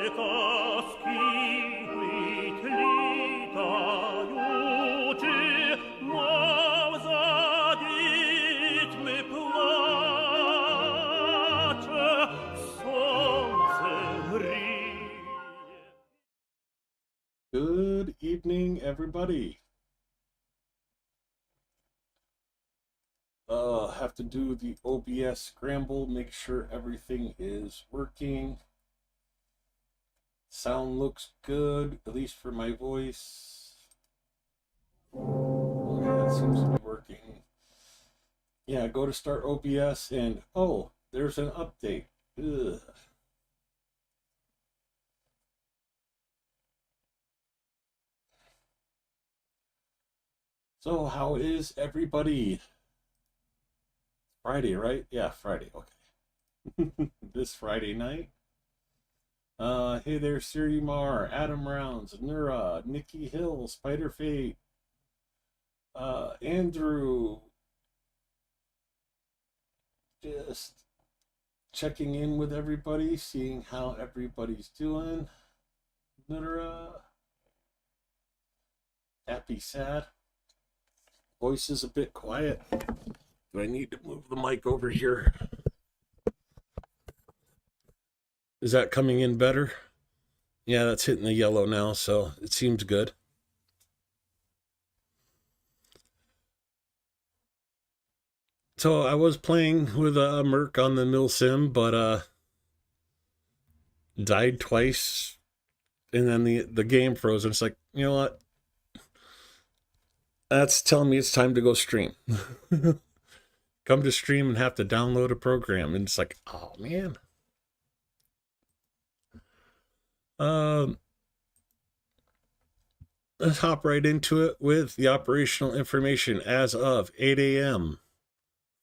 Good evening, everybody. Have to do the OBS scramble, make sure everything is working. Sound looks good, at least for my voice. Yeah, it seems to be working. Yeah, go to start OBS and, oh, there's an update. Ugh. So how is everybody? Friday, right? Yeah, Friday, okay. This Friday night. Hey there, Siri Mar, Adam Rounds, Nura, Nikki Hill, Spider Fate, Andrew. Just checking in with everybody, seeing how everybody's doing. Nura. Happy, sad. Voice is a bit quiet. Do I need to move the mic over here? Is that coming in better? Yeah, that's hitting the yellow now, so it seems good. So I was playing with a Merc on the Mill Sim, but died twice, and then the game froze, and it's like, you know what? That's telling me it's time to go stream. Come to stream and have to download a program, and it's like, oh man. Let's hop right into it with the operational information as of 8 a.m.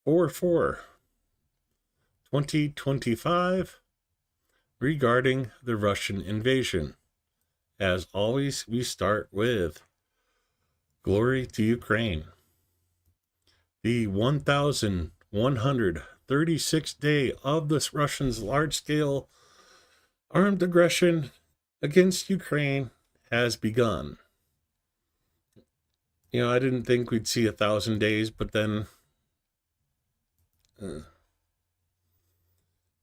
4/4/2025 regarding the Russian invasion. As always, we start with glory to Ukraine. The 1,136th day of this Russians' large-scale armed aggression against Ukraine has begun. You know, I didn't think we'd see 1,000 days, but then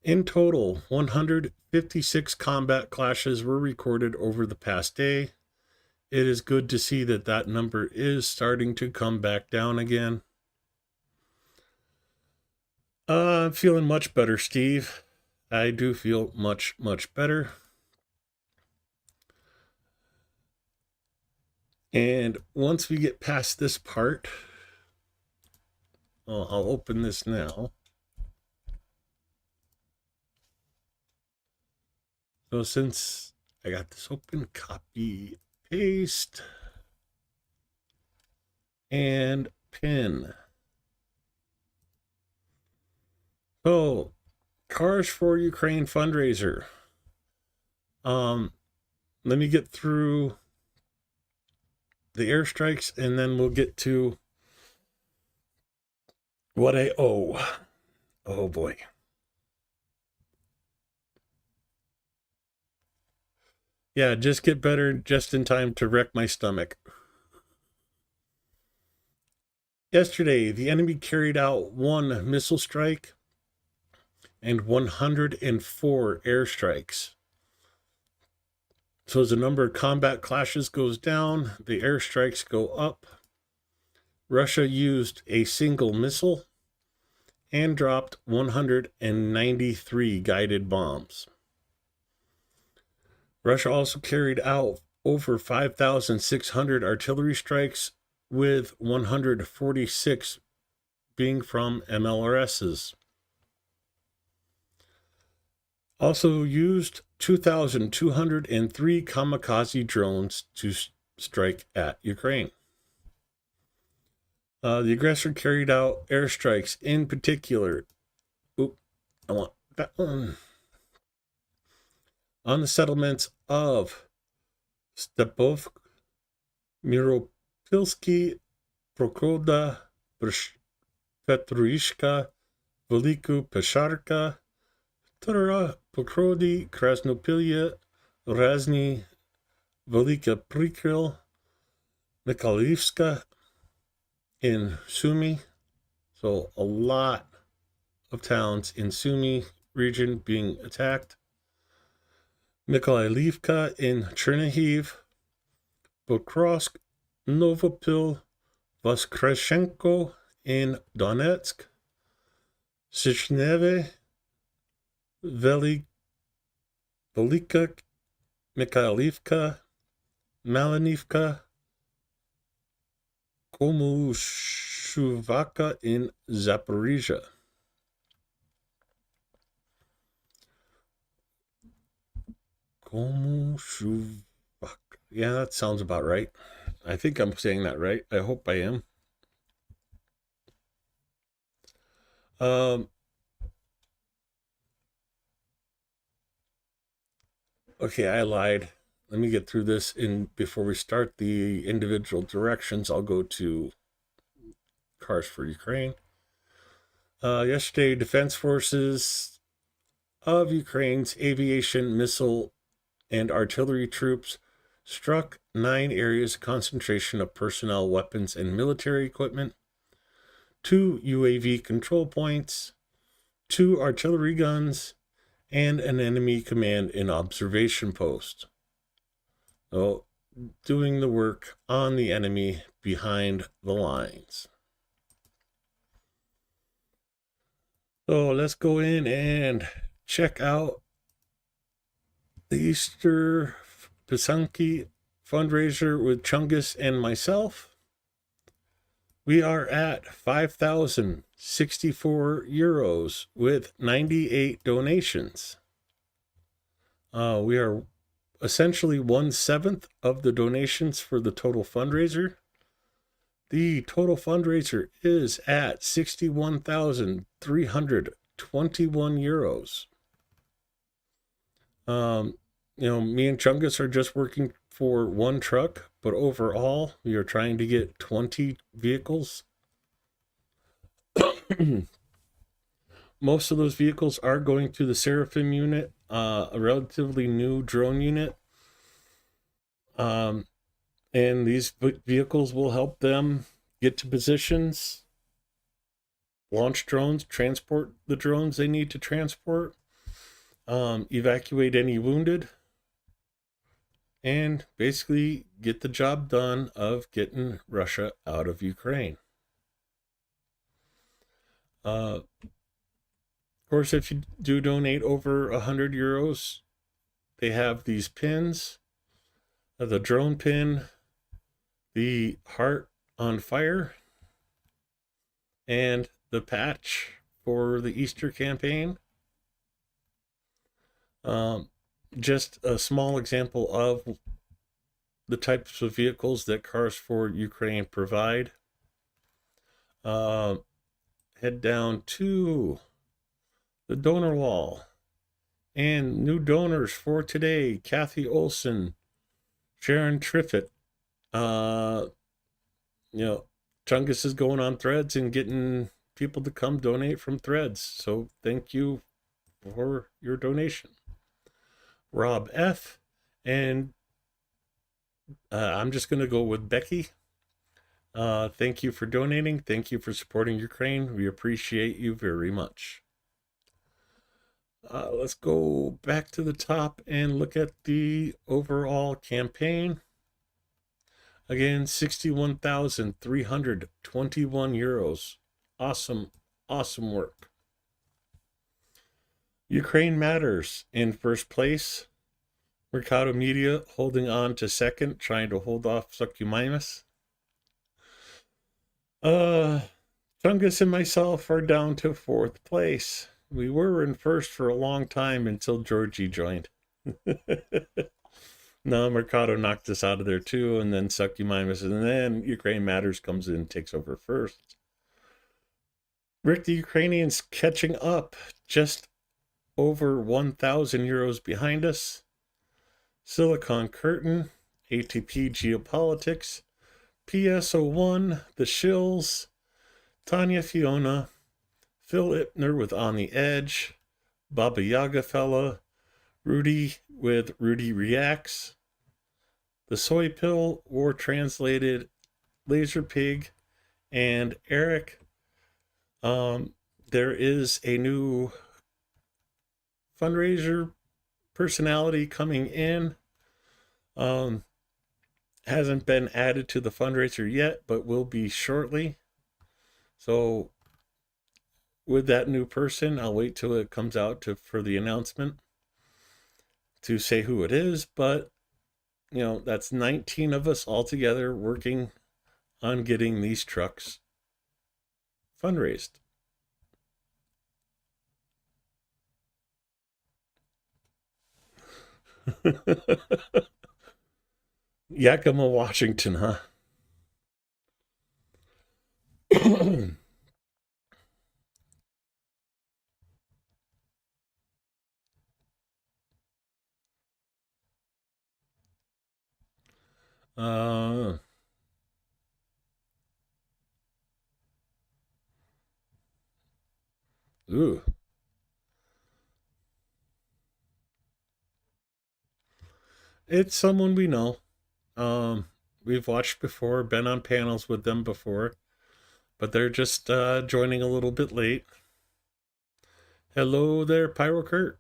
in total, 156 combat clashes were recorded over the past day. It is good to see that that number is starting to come back down again. I'm feeling much better, Steve. I do feel much, much better. And once we get past this part, I'll open this now. So since I got this open, copy, paste, and pin. So, Cars for Ukraine fundraiser. Let me get through the airstrikes, and then we'll get to what I owe. Oh boy. Yeah, just get better just in time to wreck my stomach. Yesterday, the enemy carried out 1 missile strike and 104 airstrikes. So as the number of combat clashes goes down, the airstrikes go up. Russia used a single missile and dropped 193 guided bombs. Russia also carried out over 5,600 artillery strikes, with 146 being from MLRSs. Also used 2,203 kamikaze drones to strike at Ukraine. The aggressor carried out airstrikes, in particular, I want that one, on the settlements of Stepovsk, Miropilsky, Prokhoda, Petruishka, Veliku Pesharka, Tura, Pokrody, Krasnopilya, Razny, Velika Prikryl, Nikolaevska in Sumy. So a lot of towns in Sumy region being attacked. Nikolaevka in Chernihiv, Pokrovsk, Novopil, Voskreshenko in Donetsk, Sichneve, Velika Mikhailivka, Malinivka, Komushuvaka in Zaporizhia. Komushuvaka. Yeah, that sounds about right. I think I'm saying that right. I hope I am. Okay, I lied. Let me get through this before we start the individual directions. I'll go to Cars for Ukraine. Yesterday, Defense Forces of Ukraine's aviation, missile, and artillery troops struck 9 areas of concentration of personnel, weapons, and military equipment, 2 UAV control points, 2 artillery guns, and an enemy command and observation post. So, doing the work on the enemy behind the lines. So let's go in and check out the Easter Pisanki fundraiser with Chungus and myself. We are at 5,064 euros with 98 donations. We are essentially 1/7 of the donations for the total fundraiser. The total fundraiser is at 61,321 euros. Me and Chungus are just working for one truck, but overall, we are trying to get 20 vehicles. Most of those vehicles are going to the Seraphim unit, a relatively new drone unit. And these vehicles will help them get to positions, launch drones, transport the drones they need to transport, evacuate any wounded, and basically get the job done of getting Russia out of Ukraine. Of course, if you do donate over 100 euros, they have these pins. The drone pin, the heart on fire, and the patch for the Easter campaign. Just a small example of the types of vehicles that Cars for Ukraine provide. Head down to the donor wall. And new donors for today: Kathy Olson, Sharon Triffett. Chungus is going on Threads and getting people to come donate from Threads. So thank you for your donation. Rob F. And I'm just going to go with Becky. Thank you for donating. Thank you for supporting Ukraine. We appreciate you very much. Let's go back to the top and look at the overall campaign. Again, 61,321 euros. Awesome, awesome work. Ukraine Matters in first place. Mercado Media holding on to second, trying to hold off Succumimus. Chungus and myself are down to fourth place. We were in first for a long time until Georgie joined. No, Mercado knocked us out of there too, and then Succumimus, and then Ukraine Matters comes in and takes over first. Rick the Ukrainian's catching up, just over 1,000 euros behind us. Silicon Curtain, ATP Geopolitics, PSO1, The Shills, Tanya Fiona, Phil Ipner with On the Edge, Baba Yaga Fella, Rudy with Rudy Reacts, The Soy Pill, War Translated, Laser Pig, and Eric. There is a new fundraiser personality coming in. Um, hasn't been added to the fundraiser yet, but will be shortly. So with that new person, I'll wait till it comes out for the announcement to say who it is. But that's 19 of us all together working on getting these trucks fundraised. Yakima, Washington, huh? uh, ooh. It's someone we know. We've watched before, been on panels with them before, but they're just joining a little bit late. Hello there, Pyro Kurt.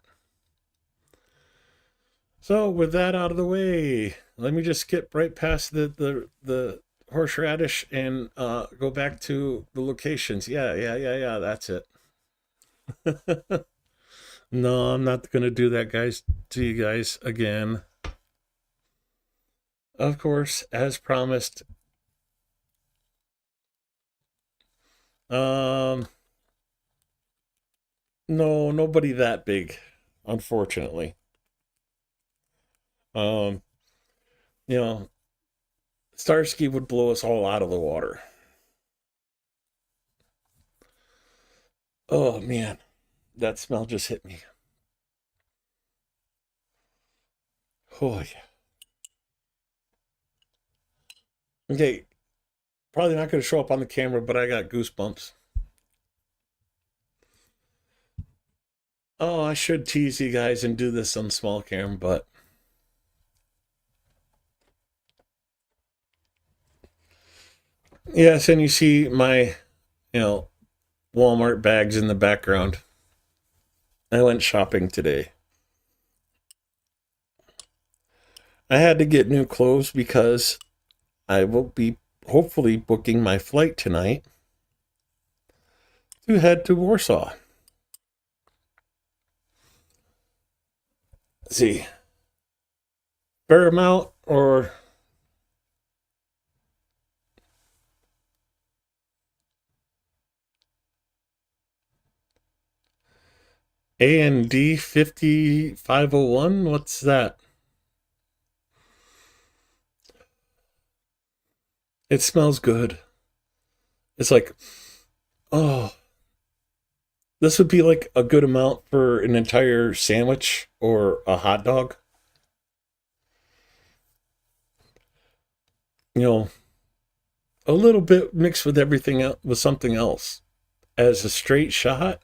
So with that out of the way, let me just skip right past the horseradish and go back to the locations. Yeah. That's it. No, I'm not gonna do that, guys. To you guys again. Of course, as promised. Um, no, nobody that big, unfortunately. Um, you know, Starsky would blow us all out of the water. Oh man, that smell just hit me. Oh yeah. Okay, probably not going to show up on the camera, but I got goosebumps. Oh, I should tease you guys and do this on small cam, but yes, and you see my, you know, Walmart bags in the background. I went shopping today. I had to get new clothes because I will be hopefully booking my flight tonight to head to Warsaw. Let's see, Paramount or AND 5501? What's that? It smells good. It's like, oh, this would be like a good amount for an entire sandwich or a hot dog. You know, a little bit mixed with everything else, with something else. As a straight shot,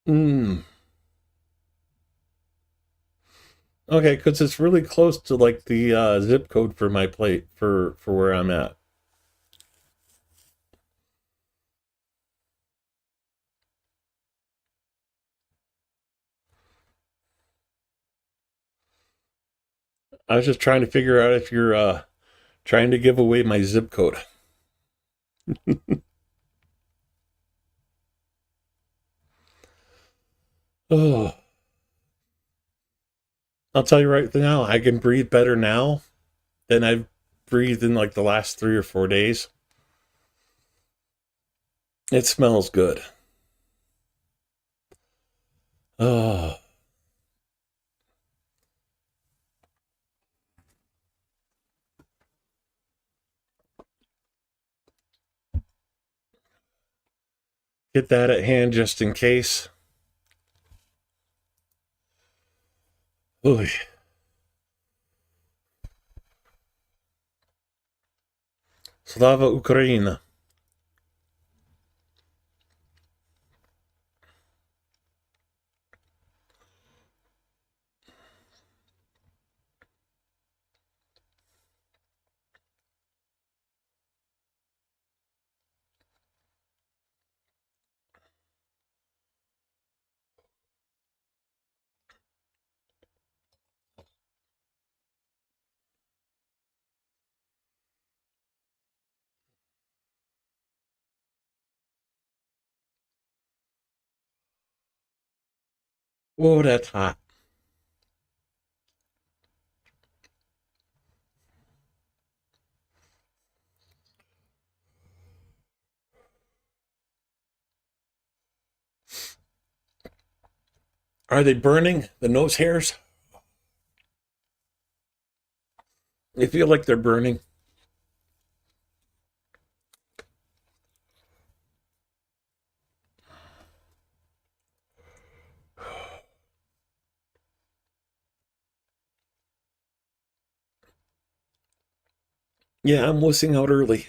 mmm. Okay, because it's really close to like the zip code for my plate for where I'm at. I was just trying to figure out if you're trying to give away my zip code. Oh, I'll tell you right now, I can breathe better now than I've breathed in like the last 3 or 4 days. It smells good. Oh, get that at hand just in case. Oy. Slava Ukraina. Oh, that's hot. Are they burning the nose hairs? They feel like they're burning. Yeah, I'm wussing out early.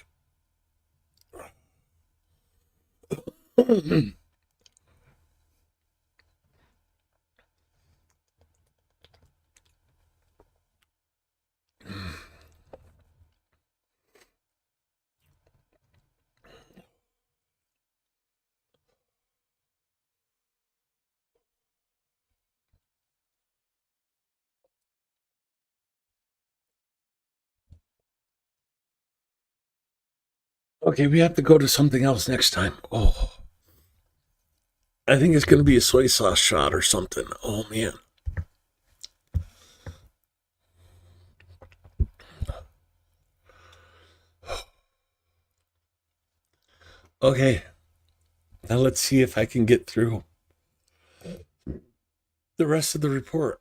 Okay, we have to go to something else next time. Oh, I think it's going to be a soy sauce shot or something. Oh, man. Okay, now let's see if I can get through the rest of the report.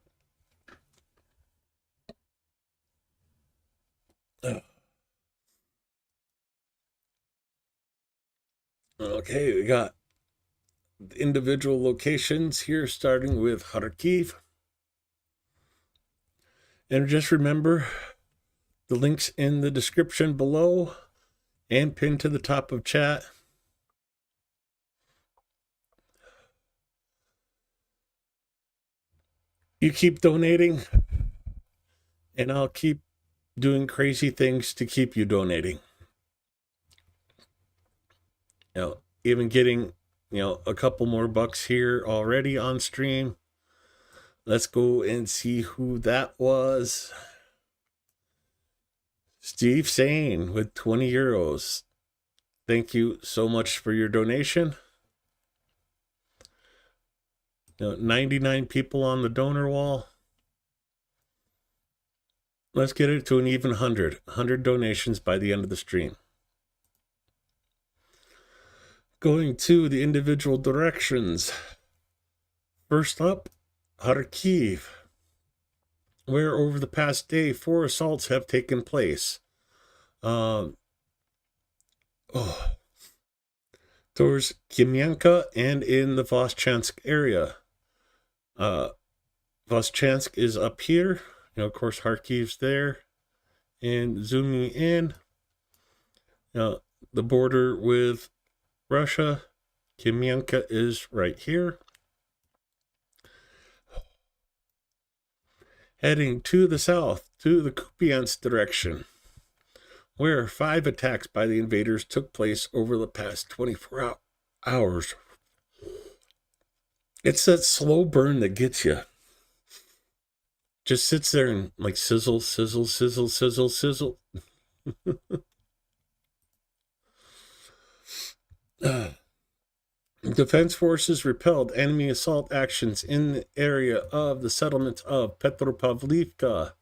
Okay, we got individual locations here, starting with Kharkiv. And just remember the links in the description below and pinned to the top of chat. You keep donating, and I'll keep doing crazy things to keep you donating. You know, even getting, a couple more bucks here already on stream. Let's go and see who that was. Steve Sane with 20 euros. Thank you so much for your donation. 99 people on the donor wall. Let's get it to an even 100 donations by the end of the stream. Going to the individual directions. First up, Kharkiv, where over the past day 4 assaults have taken place. Towards Kamianka and in the Voschansk area. Voschansk is up here. Of course, Kharkiv's there. And zooming in, the border with Russia, Kamianka is right here. Heading to the south, to the Kupiansk direction, where 5 attacks by the invaders took place over the past 24 hours. It's that slow burn that gets you. Just sits there and like sizzle, sizzle, sizzle, sizzle, sizzle. Defense forces repelled enemy assault actions in the area of the settlement of Petropavlivka.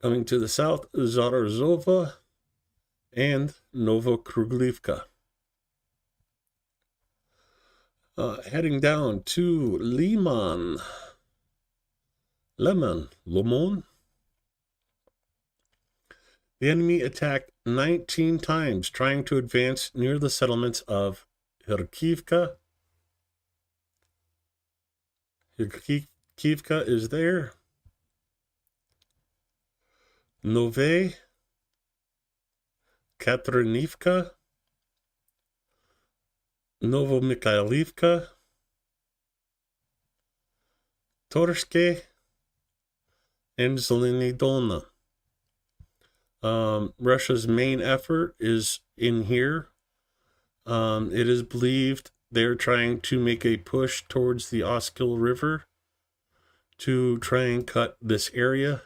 Coming to the south, Zarazova and Novokruglivka. Heading down to Lemon. The enemy attacked 19 times, trying to advance near the settlements of Kharkivka. Kharkivka is there. Nove, Katrinivka, Novomikhailivka, Torske, and Zelenidolna. Russia's main effort is in here. It is believed they're trying to make a push towards the Oskil River to try and cut this area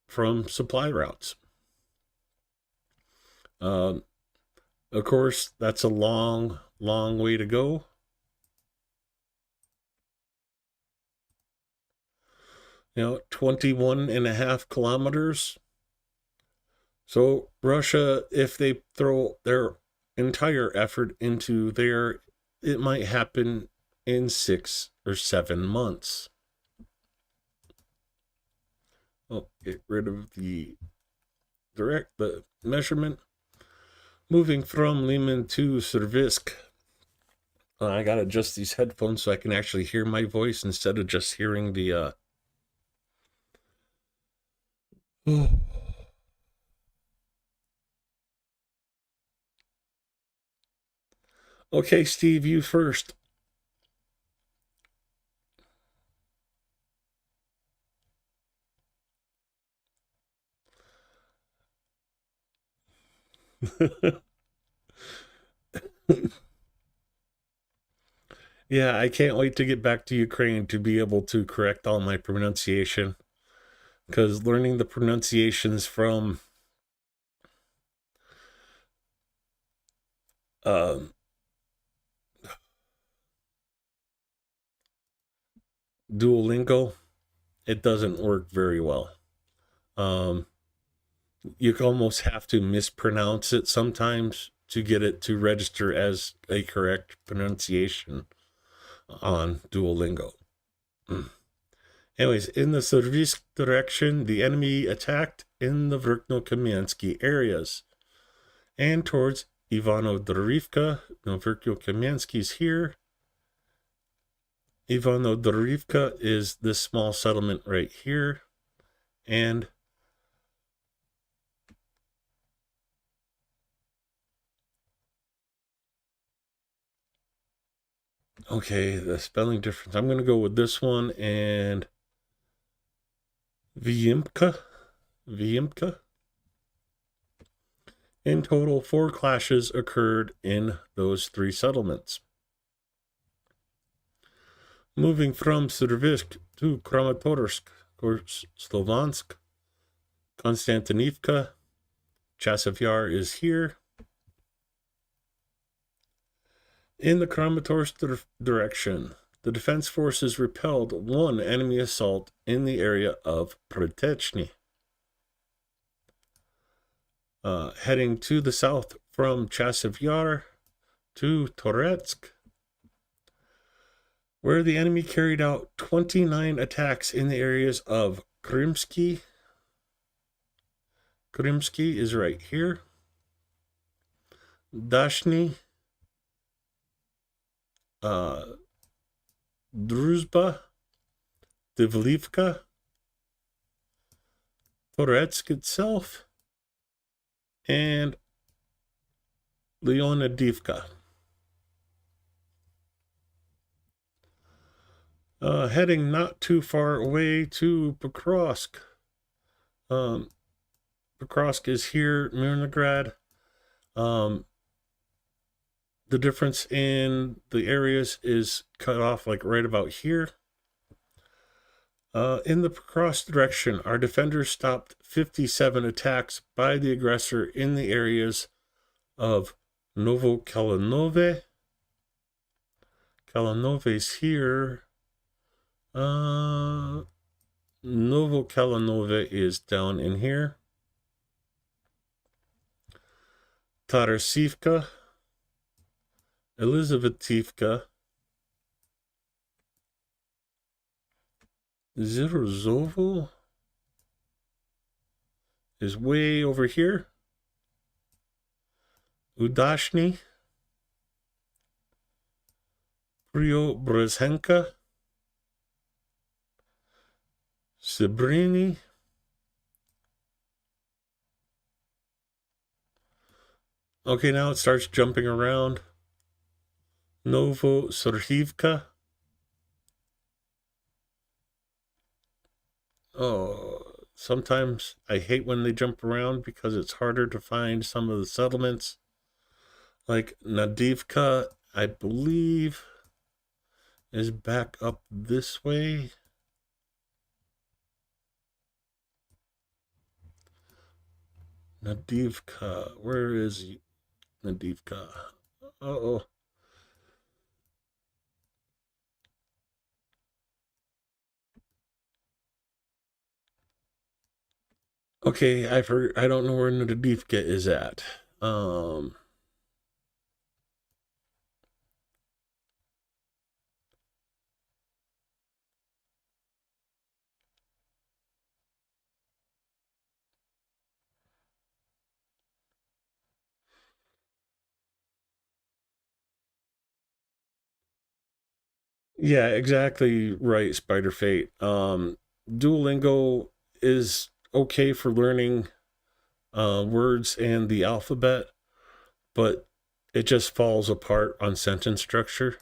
from supply routes. Of course, that's a long long way to go. You know, 21.5 kilometers. So Russia, if they throw their entire effort into there, it might happen in 6 or 7 months. Oh, get rid of the measurement. Moving from Liman to Servisk. I gotta adjust these headphones so I can actually hear my voice instead of just hearing the Okay, Steve, you first. Yeah, I can't wait to get back to Ukraine to be able to correct all my pronunciation. Because learning the pronunciations from uh, Duolingo, it doesn't work very well. Um, you almost have to mispronounce it sometimes to get it to register as a correct pronunciation on Duolingo. Anyways, in the Servisk direction, the enemy attacked in the Verkno-Kamiansky areas and towards Ivano-Dorivka. Verkno-Kamiansky is here. Ivano-Dorivka is this small settlement right here. And okay, the spelling difference. I'm going to go with this one and Vyimka. In total, 4 clashes occurred in those 3 settlements. Moving from Servisk to Kramatorsk, or Slovansk, Konstantinivka, Chasiv Yar is here. In the Kramatorsk direction, the defense forces repelled 1 enemy assault in the area of Pritechny. Heading to the south from Chasiv Yar to Toretsk, where the enemy carried out 29 attacks in the areas of Krymsky. Krymsky is right here. Dashny, Druzhba, Divlivka, Toretsk itself, and Leonidivka. Heading not too far away to Pokrovsk. Pokrovsk is here, Mirnograd. The difference in the areas is cut off like right about here. In the Pokrovsk direction, our defenders stopped 57 attacks by the aggressor in the areas of Novokalinove. Kalinove's here. Novokalinove is down in here. Tarasivka, Elizabetivka, Zirozovo is way over here. Udashny, Preobrazhenka, Sibrini, okay, now it starts jumping around. Novosorhivka. Oh, sometimes I hate when they jump around because it's harder to find some of the settlements. Like Nadivka, I believe, is back up this way. Nadivka, where is Nadivka? Uh-oh. Okay, I've heard. I don't know where Nadivka is at. Yeah, exactly right, Spider Fate. Duolingo is okay for learning words and the alphabet, but it just falls apart on sentence structure.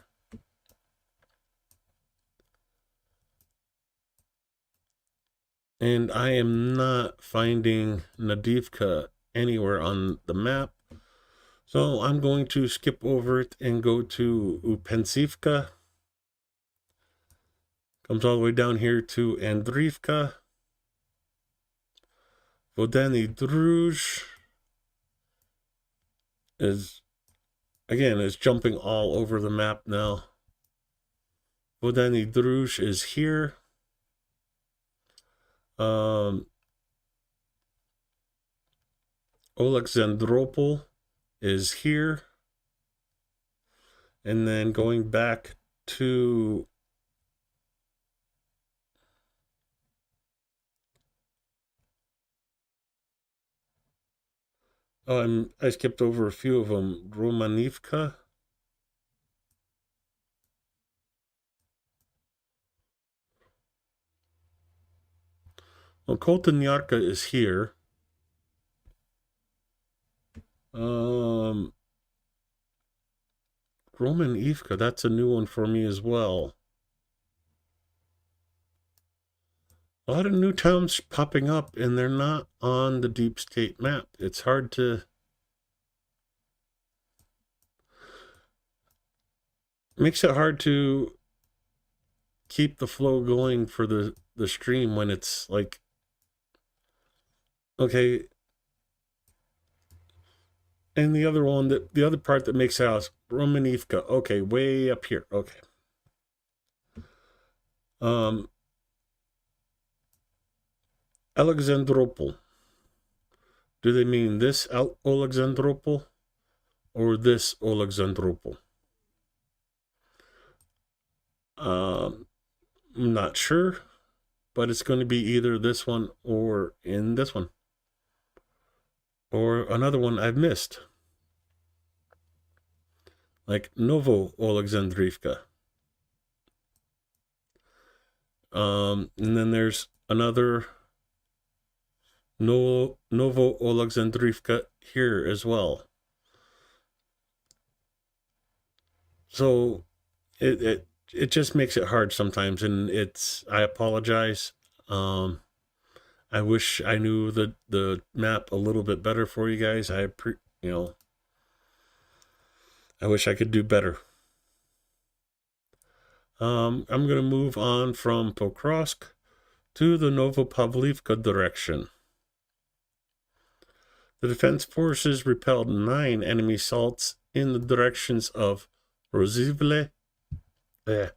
And I am not finding Nadivka anywhere on the map. So I'm going to skip over it and go to Upensivka. Comes all the way down here to Andrivka. Vodeni Druj is, again, is jumping all over the map now. Vodeni Druj is here. Alexandropol is here. And then going back to I skipped over a few of them. Romanivka. Well, Koltanyarka is here. Roman Ivka, that's a new one for me as well. A lot of new towns popping up, and they're not on the deep state map. It's hard to... Makes it hard to keep the flow going for the stream when it's like, okay. And the other one, the other part that makes it out, Romanivka. Okay, way up here. Okay. Alexandropol. Do they mean this Alexandropol or this Alexandropol? I'm not sure, but it's going to be either this one or in this one. Or another one I've missed. Like Novo Alexandrivka. And then there's another Novo Alexandrivka here as well. So it just makes it hard sometimes, and I apologize. I wish I knew the map a little bit better for you guys. I wish I could do better. I'm going to move on from Pokrovsk to the Novopavlivka direction. The defense forces repelled 9 enemy assaults in the directions of Rozlive. You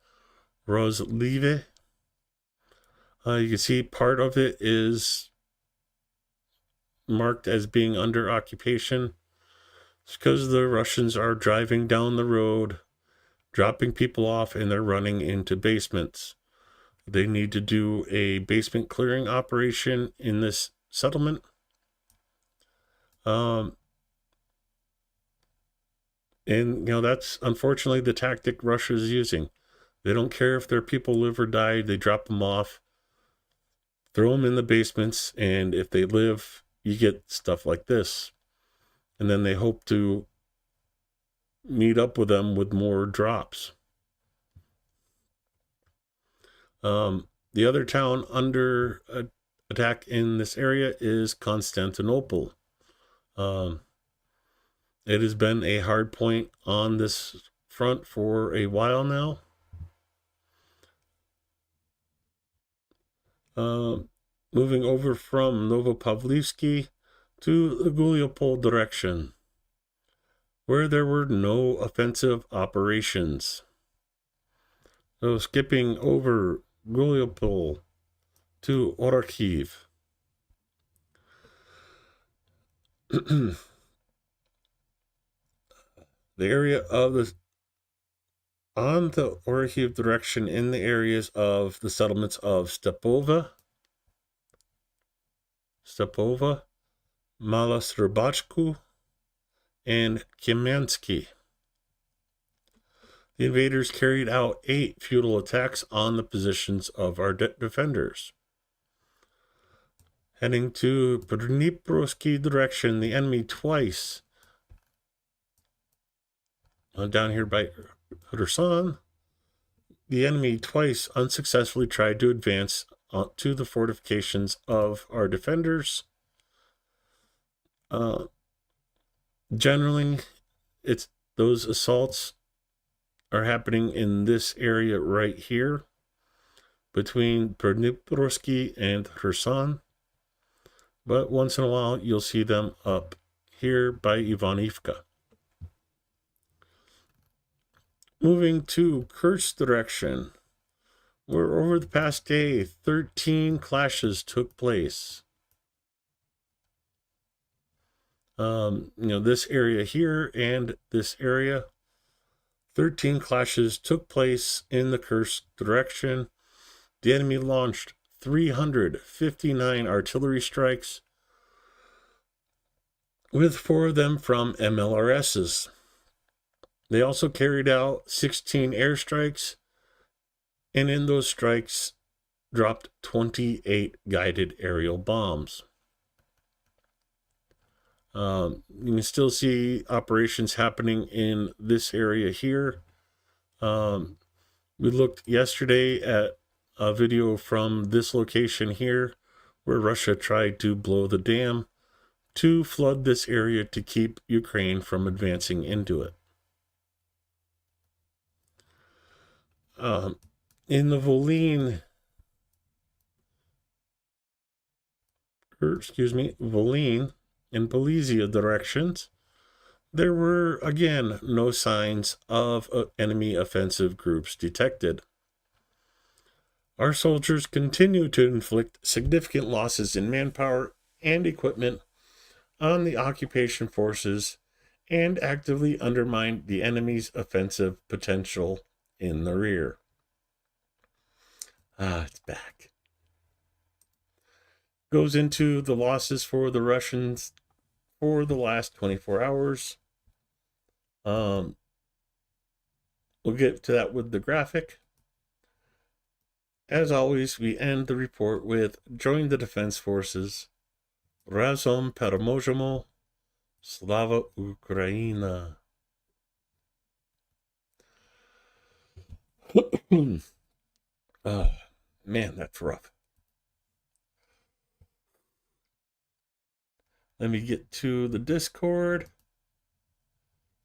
can see part of it is marked as being under occupation. It's because the Russians are driving down the road, dropping people off, and they're running into basements. They need to do a basement clearing operation in this settlement. And that's unfortunately the tactic Russia's using. They don't care if their people live or die. They drop them off, throw them in the basements, and if they live, you get stuff like this. And then they hope to meet up with them with more drops. The other town under attack in this area is Constantinople. It has been a hard point on this front for a while now. Moving over from Novopavlivsky to the Guliopol direction, where there were no offensive operations. So skipping over Guliopol to Orkhiv. the area of the on the Orikhiv direction in the areas of the settlements of Stepova, Malasrabachku, and Kemensky. The invaders carried out 8 futile attacks on the positions of our defenders. Heading to Dniprovsky direction, the enemy twice, down here by Kherson, the enemy twice unsuccessfully tried to advance to the fortifications of our defenders. Generally, those assaults are happening in this area right here between Dniprovsky and Kherson. But once in a while, you'll see them up here by Ivanivka. Moving to Kursk direction, where over the past day, 13 clashes took place. This area here and this area, 13 clashes took place in the Kursk direction. The enemy launched 359 artillery strikes, with 4 of them from MLRSs. They also carried out 16 airstrikes, and in those strikes dropped 28 guided aerial bombs. You can still see operations happening in this area here. We looked yesterday at a video from this location here where Russia tried to blow the dam to flood this area to keep Ukraine from advancing into it. In the Volyn and Polizia directions, there were again no signs of enemy offensive groups detected. Our soldiers continue to inflict significant losses in manpower and equipment on the occupation forces and actively undermine the enemy's offensive potential in the rear. It's back. Goes into the losses for the Russians for the last 24 hours. We'll get to that with the graphic. As always, we end the report with join the Defense Forces. Razom Peremojemo. Slava Ukraina. Man, that's rough. Let me get to the Discord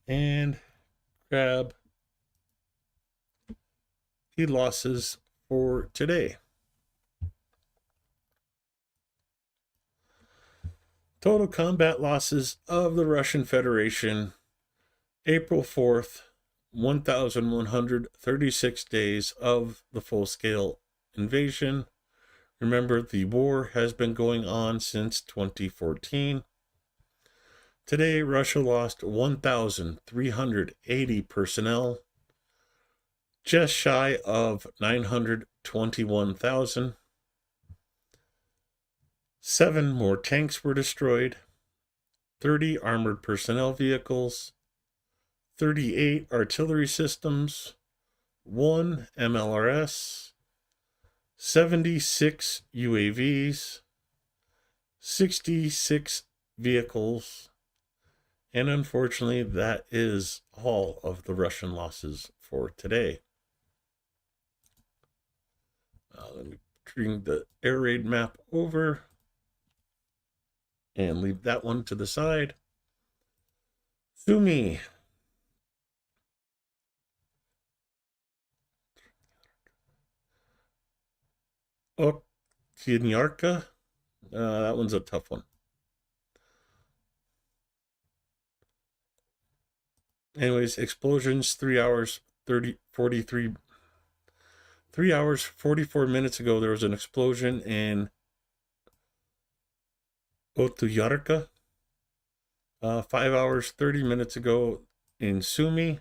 and grab the losses for today. Total combat losses of the Russian Federation, April 4th, 1,136 days of the full-scale invasion. Remember, the war has been going on since 2014. Today, Russia lost 1,380 personnel, just shy of 921,000. 7 more tanks were destroyed, 30 armored personnel vehicles, 38 artillery systems, 1 MLRS, 76 UAVs, 66 vehicles, and unfortunately, that is all of the Russian losses for today. Let me bring the air raid map over and leave that one to the side. Sumi. Oktynyarka. That one's a tough one. Anyways, explosions, 3 hours, 44 minutes ago, there was an explosion in Oktynyarka. 5 hours, 30 minutes ago in Sumy.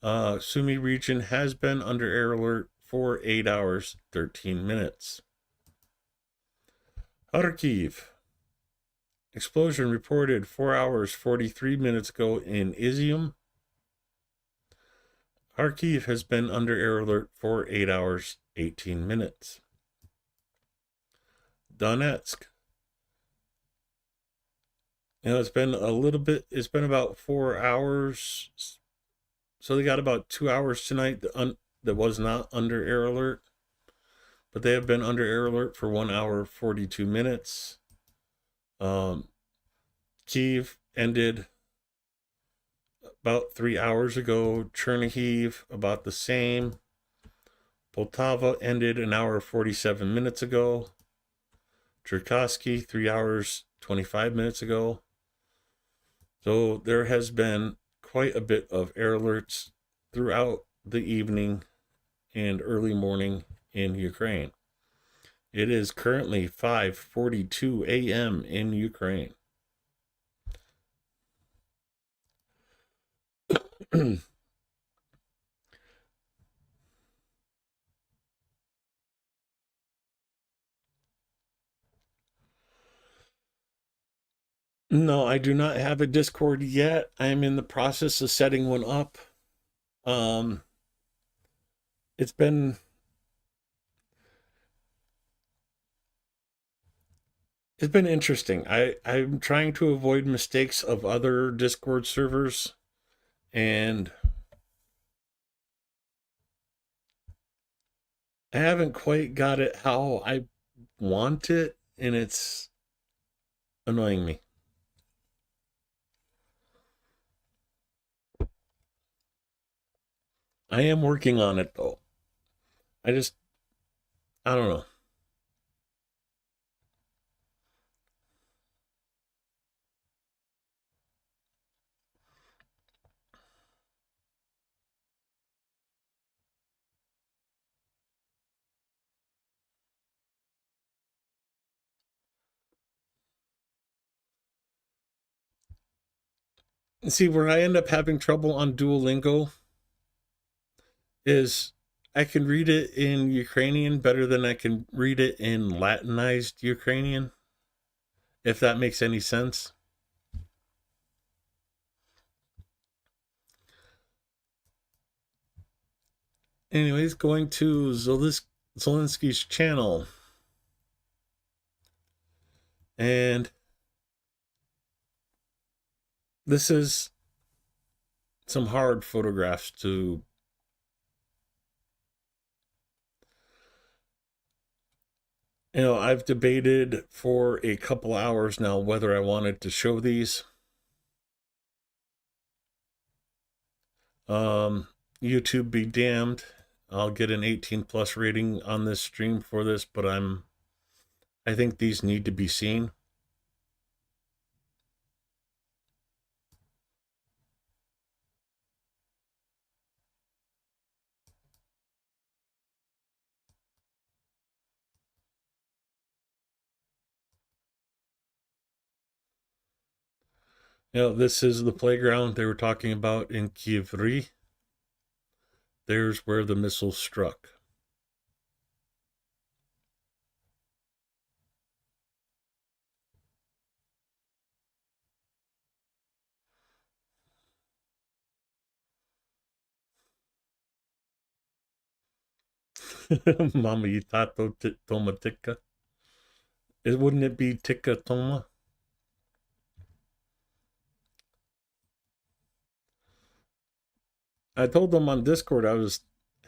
Sumy region has been under air alert for 8 hours, 13 minutes. Kharkiv. Explosion reported 4 hours, 43 minutes ago in Izium. Kharkiv has been under air alert for 8 hours, 18 minutes. Donetsk. It's been a little bit, it's been about 4 hours. So they got about 2 hours tonight that was not under air alert. But they have been under air alert for 1 hour, 42 minutes. Kiev ended about 3 hours ago. Chernihiv, about the same. Poltava ended an hour, 47 minutes ago. Cherkasky, 3 hours, 25 minutes ago. So there has been quite a bit of air alerts throughout the evening and early morning in Ukraine. It is currently 5:42 a.m. in Ukraine. No, I do not have a Discord yet. I am in the process of setting one up. Um, it's been interesting. I'm trying to avoid mistakes of other Discord servers, and I haven't quite got it how I want it, and it's annoying me. I am working on it though. I don't know. See, where I end up having trouble on Duolingo is I can read it in Ukrainian better than I can read it in Latinized Ukrainian, if that makes any sense. Anyways, going to Zelensky's channel. And this is some hard photographs to I've debated for a couple hours now whether I wanted to show these. YouTube be damned. I'll get an 18 plus rating on this stream for this, but I think these need to be seen. This is the playground they were talking about in Kievri. There's where the missile struck. Mama Yitato Toma Tika. Wouldn't it be Tika Toma? I told them on Discord I was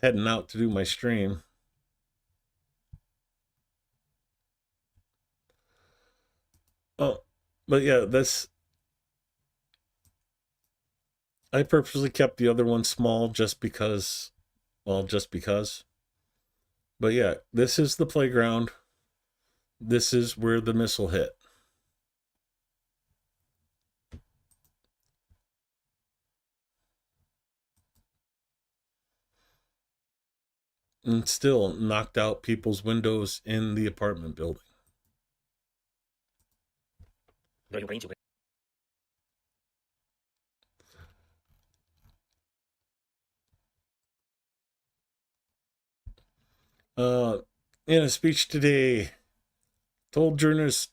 heading out to do my stream. Oh, but yeah, I purposely kept the other one small just because. But yeah, this is the playground. This is where the missile hit. And still knocked out people's windows in the apartment building. In a speech today, told journalists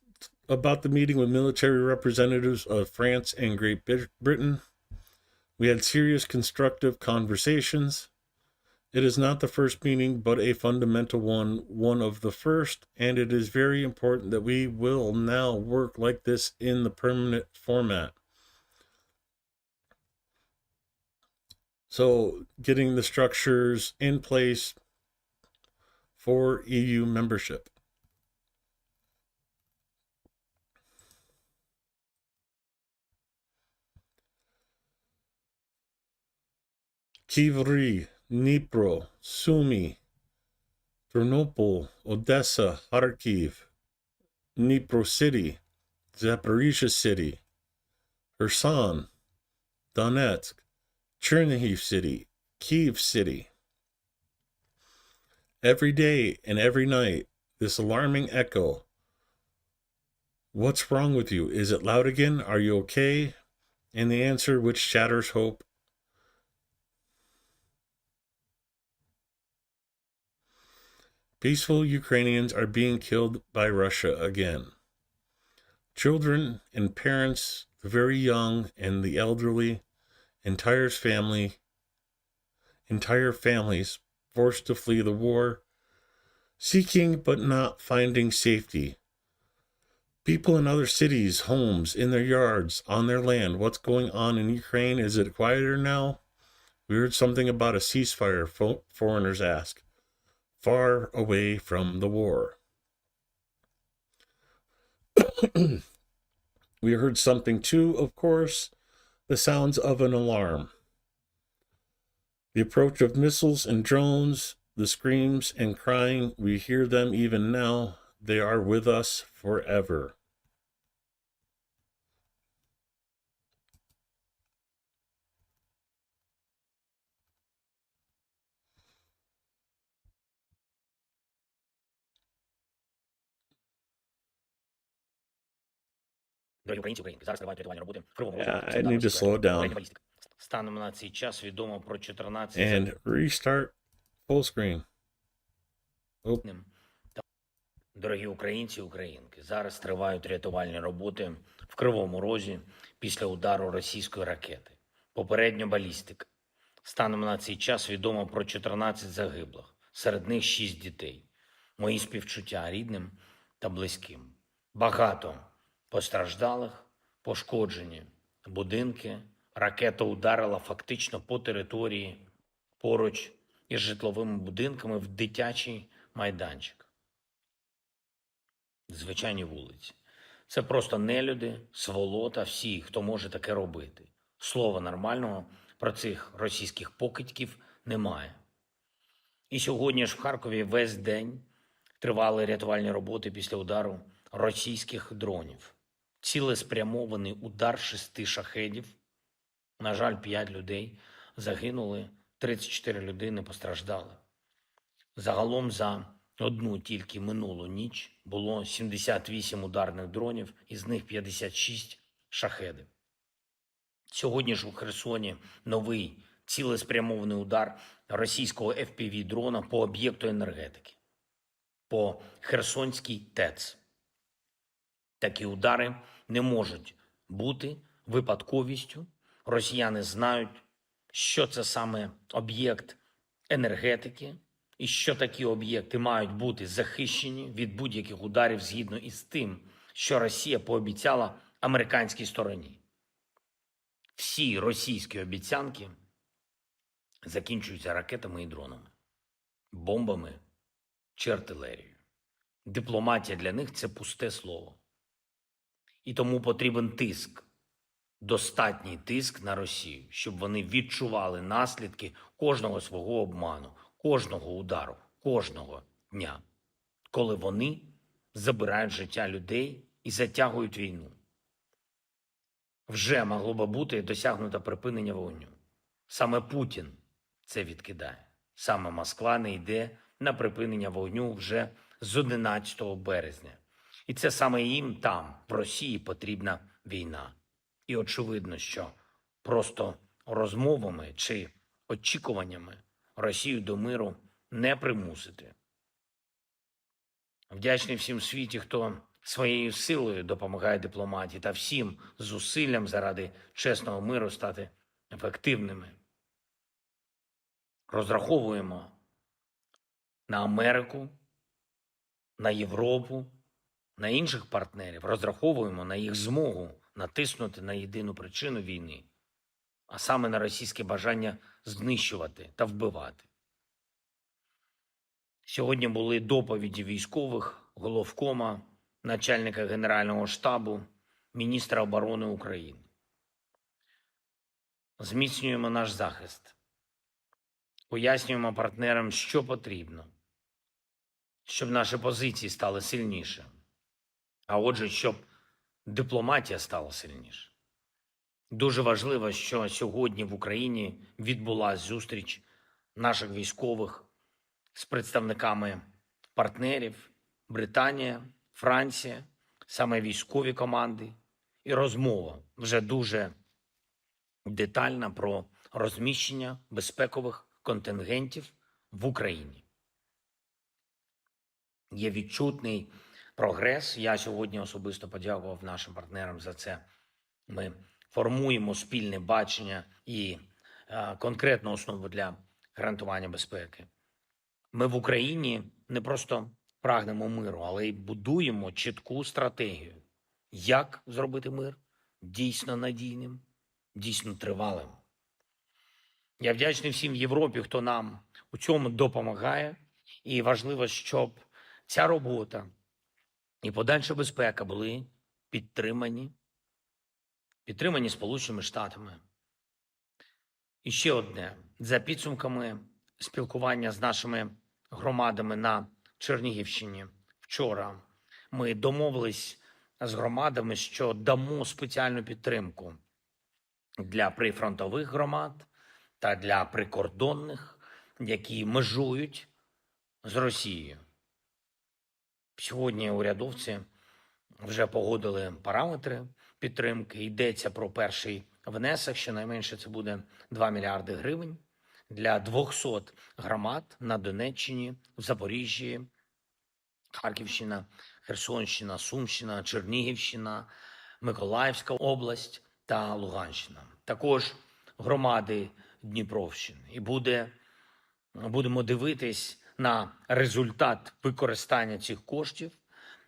about the meeting with military representatives of France and Great Britain. We had serious, constructive conversations. It is not the first meeting, but a fundamental one of the first, and it is very important that we will now work like this in the permanent format. So, getting the structures in place for EU membership. Kivri, Dnipro, Sumy, Ternopil, Odessa, Kharkiv, Dnipro City, Zaporizhia City, Kherson, Donetsk, Chernihiv City, Kiev City. Every day and every night, this alarming echo. What's wrong with you? Is it loud again? Are you okay? And the answer which shatters hope. Peaceful Ukrainians are being killed by Russia again. Children and parents, the very young and the elderly, entire families forced to flee the war, seeking but not finding safety. People in other cities, homes, in their yards, on their land. What's going on in Ukraine? Is it quieter now? We heard something about a ceasefire, foreigners ask, far away from the war. We heard something too, of course, the sounds of an alarm. The approach of missiles and drones, the screams and crying, we hear them even now. They are with us forever. Дорогі українці, українки, зараз тривають рятувальні роботи в Кривому Розі. I need to slow it down Балістика. Станом на цей час відомо про 14 and restart full screen. загиблих. Дорогі українці, українки, зараз тривають рятувальні роботи в Кривому Розі після удару російської ракети. Попередньо балістика. Станом на цей час відомо про 14 загиблих, серед них 6 дітей. Мої співчуття рідним та близьким. Багато постраждалих, пошкоджені будинки. Ракета ударила фактично по території поруч із житловими будинками в дитячий майданчик. Звичайні вулиці. Це просто нелюди, сволота, всі, хто може таке робити. Слова нормального про цих російських покидьків немає. І сьогодні ж в Харкові весь день тривали рятувальні роботи після удару російських дронів. Цілеспрямований удар 6 шахедів. На жаль, 5 людей загинули, 34 людини постраждали. Загалом за одну тільки минулу ніч було 78 ударних дронів, із них 56 шахедів. Сьогодні ж у Херсоні новий цілеспрямований удар російського FPV-дрона по об'єкту енергетики, по Херсонській ТЕЦ. Такі удари не можуть бути випадковістю. Росіяни знають, що це саме об'єкт енергетики і що такі об'єкти мають бути захищені від будь-яких ударів згідно із тим, що Росія пообіцяла американській стороні. Всі російські обіцянки закінчуються ракетами і дронами, бомбами чи артилерією. Дипломатія для них – це пусте слово. І тому потрібен тиск, достатній тиск на Росію, щоб вони відчували наслідки кожного свого обману, кожного удару, кожного дня, коли вони забирають життя людей і затягують війну. Вже могло би бути досягнуто припинення вогню. Саме Путін це відкидає. Саме Москва не йде на припинення вогню вже з 11 березня. І це саме їм там, в Росії, потрібна війна. І очевидно, що просто розмовами чи очікуваннями Росію до миру не примусити. Вдячний всім світі, хто своєю силою допомагає дипломатії та всім зусиллям заради чесного миру стати ефективними. Розраховуємо на Америку, на Європу, на інших партнерів. Розраховуємо на їх змогу натиснути на єдину причину війни, а саме на російське бажання знищувати та вбивати. Сьогодні були доповіді військових, головкома, начальника Генерального штабу, міністра оборони України. Зміцнюємо наш захист, пояснюємо партнерам, що потрібно, щоб наші позиції стали сильніше, а отже, щоб дипломатія стала сильніше. Дуже важливо, що сьогодні в Україні відбулася зустріч наших військових з представниками партнерів Британія, Франція, саме військові команди, і розмова вже дуже детальна про розміщення безпекових контингентів в Україні. Є відчутний прогрес. Я сьогодні особисто подякував нашим партнерам за це. Ми формуємо спільне бачення і конкретну основу для гарантування безпеки. Ми в Україні не просто прагнемо миру, але й будуємо чітку стратегію, як зробити мир дійсно надійним, дійсно тривалим. Я вдячний всім в Європі, хто нам у цьому допомагає. І важливо, щоб ця робота і подальша безпека були підтримані Сполученими Штатами. І ще одне. За підсумками спілкування з нашими громадами на Чернігівщині вчора, ми домовились з громадами, що дамо спеціальну підтримку для прифронтових громад та для прикордонних, які межують з Росією. Сьогодні урядовці вже погодили параметри підтримки. Йдеться про перший внесок, щонайменше це буде 2 мільярди гривень для 200 громад на Донеччині, в Запоріжжі, Харківщина, Херсонщина, Сумщина, Чернігівщина, Миколаївська область та Луганщина. Також громади Дніпровщини. І будемо дивитись на результат використання цих коштів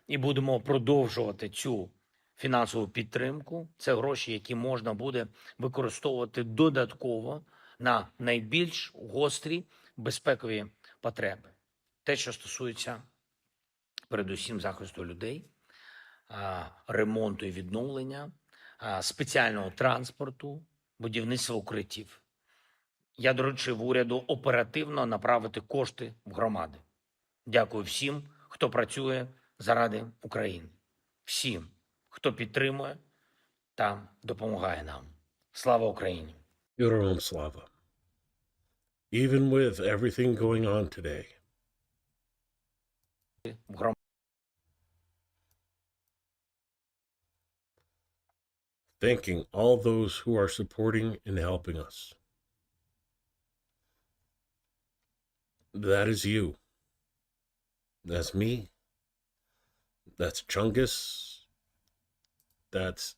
і будемо продовжувати цю фінансову підтримку. Це гроші, які можна буде використовувати додатково на найбільш гострі безпекові потреби. Те, що стосується передусім захисту людей, ремонту і відновлення, спеціального транспорту, будівництва укриттів. Я доручив уряду оперативно направити кошти в громади. Дякую всім, хто працює заради України. Всім, хто підтримує та допомагає нам. Слава Україні! Героям слава. Even with everything going on today, В громаді. thanking all those who are supporting and helping us. That is you. That's me. That's Chungus. That's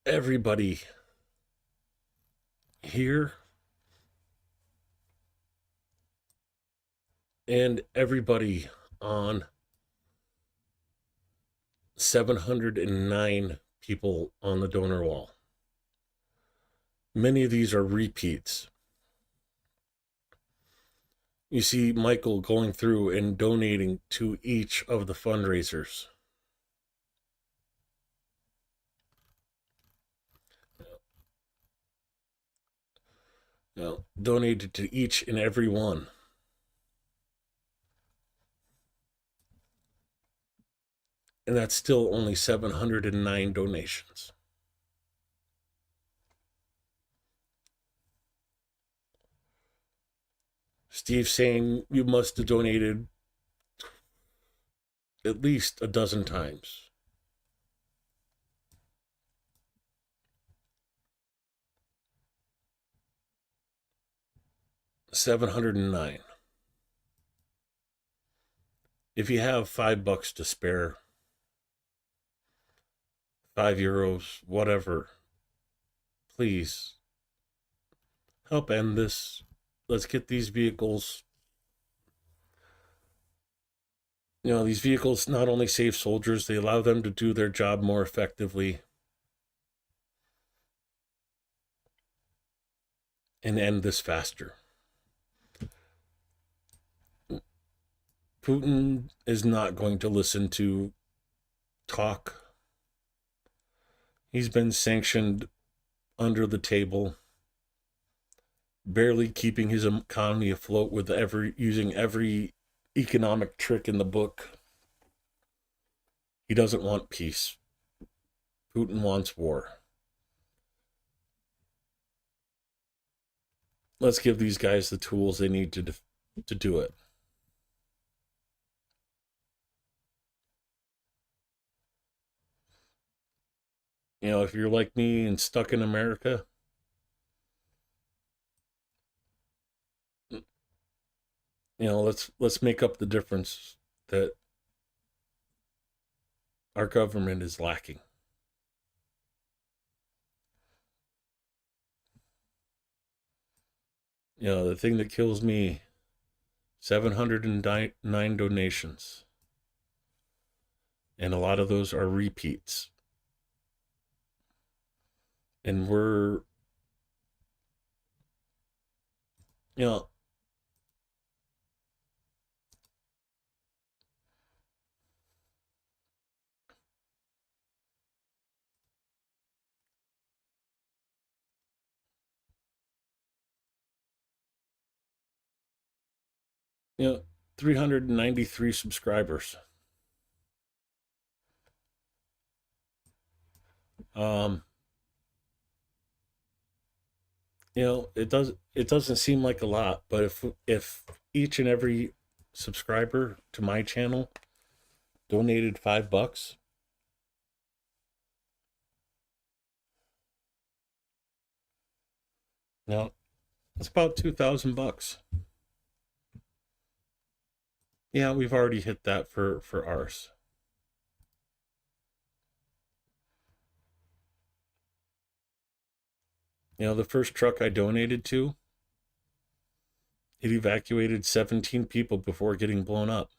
everybody here and everybody on 709 people on the donor wall. Many of these are repeats. You see Michael going through and donating to each of the fundraisers. Now, donated to each and every one. And that's still only 709 donations. Steve saying you must have donated at least a dozen times. $709. if you have $5 to spare, €5, whatever, please help end this. Let's get these vehicles. These vehicles not only save soldiers, they allow them to do their job more effectively and end this faster. Putin is not going to listen to talk. He's been sanctioned under the table, barely keeping his economy afloat with using every economic trick in the book. He doesn't want peace. Putin wants war. Let's give these guys the tools they need to do it. If you're like me and stuck in America, let's make up the difference that our government is lacking. The thing that kills me, 709 donations. And a lot of those are repeats. And we're, you know, 393 subscribers. Um, it doesn't seem like a lot, but if each and every subscriber to my channel donated $5, now it's about $2,000. Yeah, we've already hit that for ours. The first truck I donated to, it evacuated 17 people before getting blown up.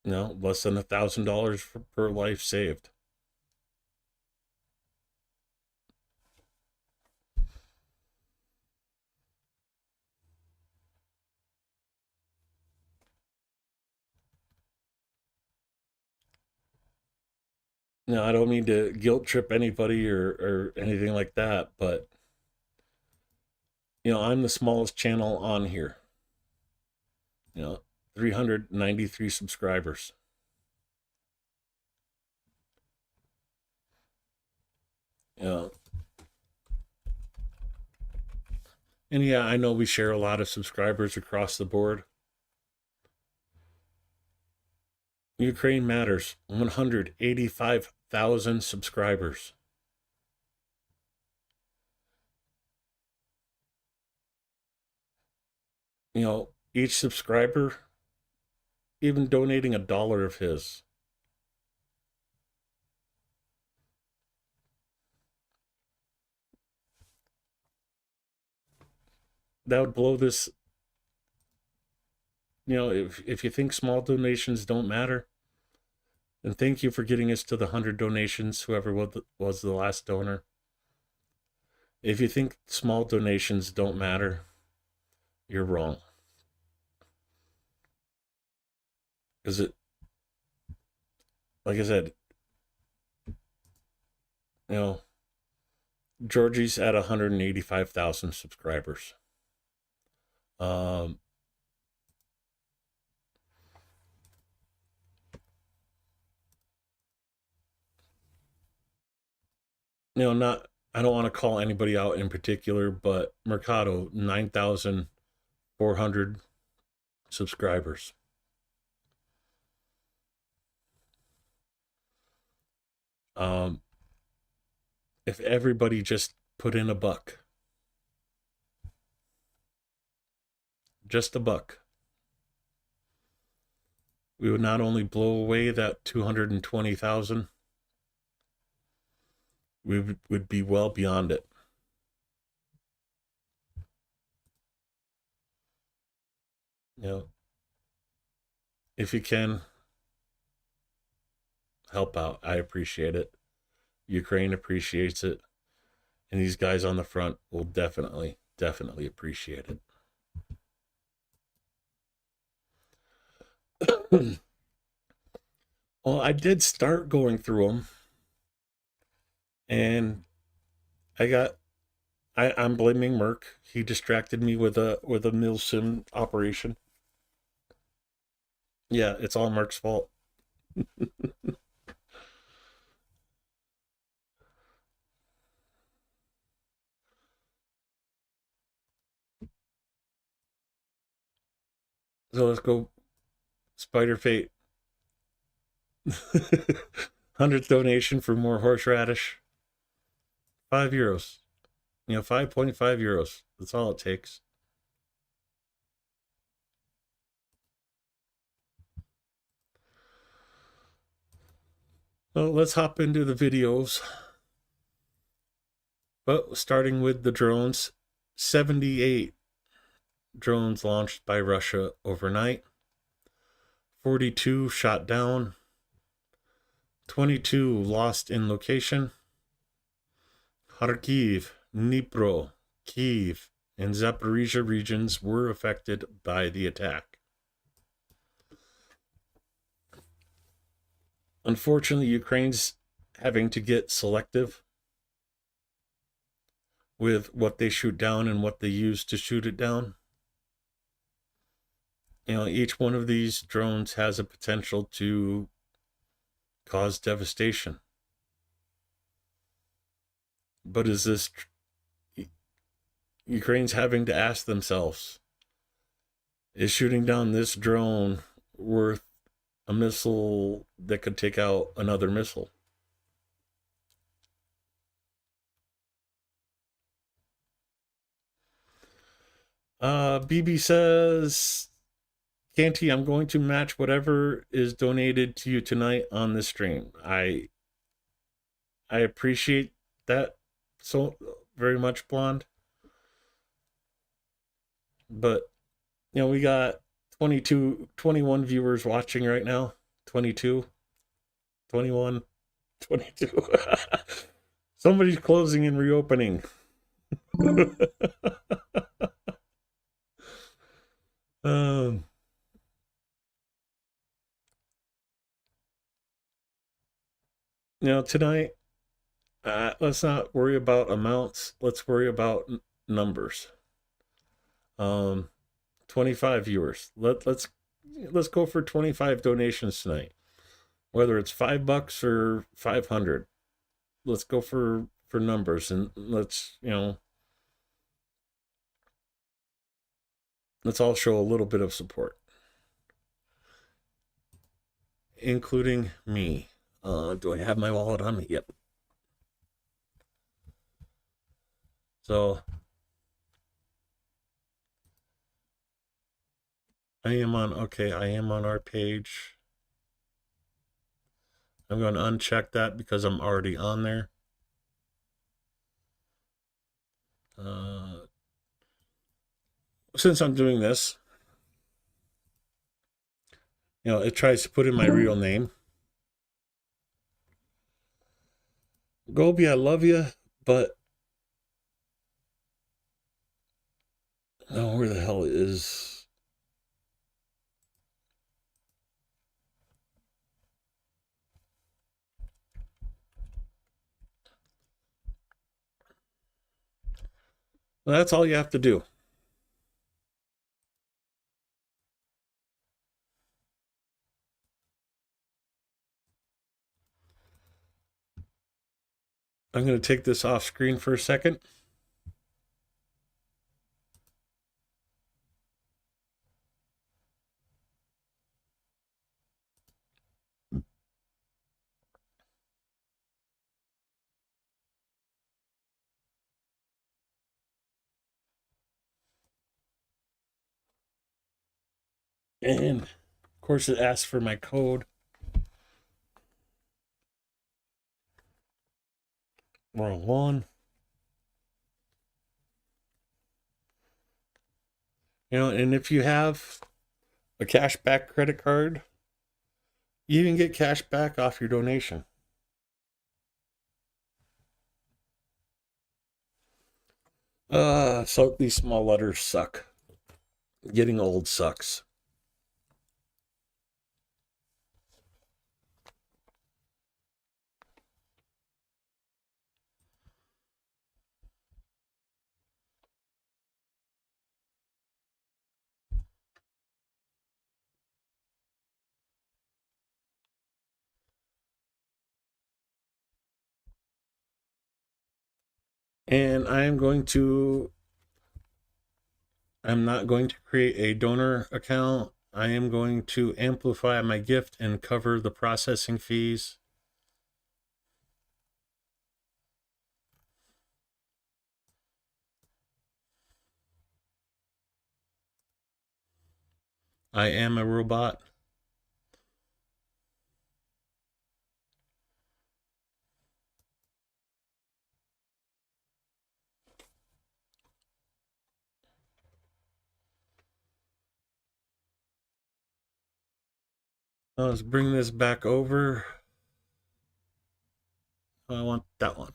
Less than $1,000 per life saved. I don't mean to guilt trip anybody or anything like that, but I'm the smallest channel on here. 393 subscribers. And yeah, I know we share a lot of subscribers across the board. Ukraine matters. 185,000 subscribers. Each subscriber, even donating $1 of his, that would blow this. If you think small donations don't matter, then thank you for getting us to the 100 donations, whoever was the last donor. If you think small donations don't matter, you're wrong. Because like I said, Georgie's at 185,000 subscribers. Not, I don't want to call anybody out in particular, but Mercado, 9,400 subscribers. If everybody just put in $1, just $1, we would not only blow away that 220,000, we would be well beyond it. You know, if you can help out, I appreciate it. Ukraine appreciates it, and these guys on the front will definitely appreciate it. Well, I did start going through them, and I got I'm blaming Merck. He distracted me with a milsim operation. Yeah, it's all Merck's fault. So let's go Spider Fate. 100th donation for more horseradish. €5. 5.5 euros. That's all it takes. Well, let's hop into the videos. But starting with the drones, 78 drones launched by Russia overnight, 42 shot down, 22 lost in location. Kharkiv, Dnipro, Kiev, and Zaporizhia regions were affected by the attack. Unfortunately, Ukraine's having to get selective with what they shoot down and what they use to shoot it down. Each one of these drones has a potential to cause devastation. But is this Ukraine's having to ask themselves, is shooting down this drone worth a missile that could take out another missile? BB says, Canty, I'm going to match whatever is donated to you tonight on this stream. I appreciate that so very much, Blonde. But we got 21 viewers watching right now. 22, 21, 22. Somebody's closing and reopening. um, tonight, let's not worry about amounts. Let's worry about numbers. 25 viewers. Let's go for 25 donations tonight. Whether it's $5 or 500, let's go for numbers, and let's all show a little bit of support, including me. Do I have my wallet on me? Yep. So I am on our page. I'm going to uncheck that because I'm already on there. Since I'm doing this, it tries to put in my real name. Gobi, I love you, but where the hell is... Well, that's all you have to do. I'm going to take this off screen for a second. And course, it asks for my code. Wrong one. You know, and if you have a cashback credit card, you even get cash back off your donation. So these small letters suck. Getting old sucks. And I'm not going to create a donor account. I am going to amplify my gift and cover the processing fees. I am a robot. Let's bring this back over. I want that one.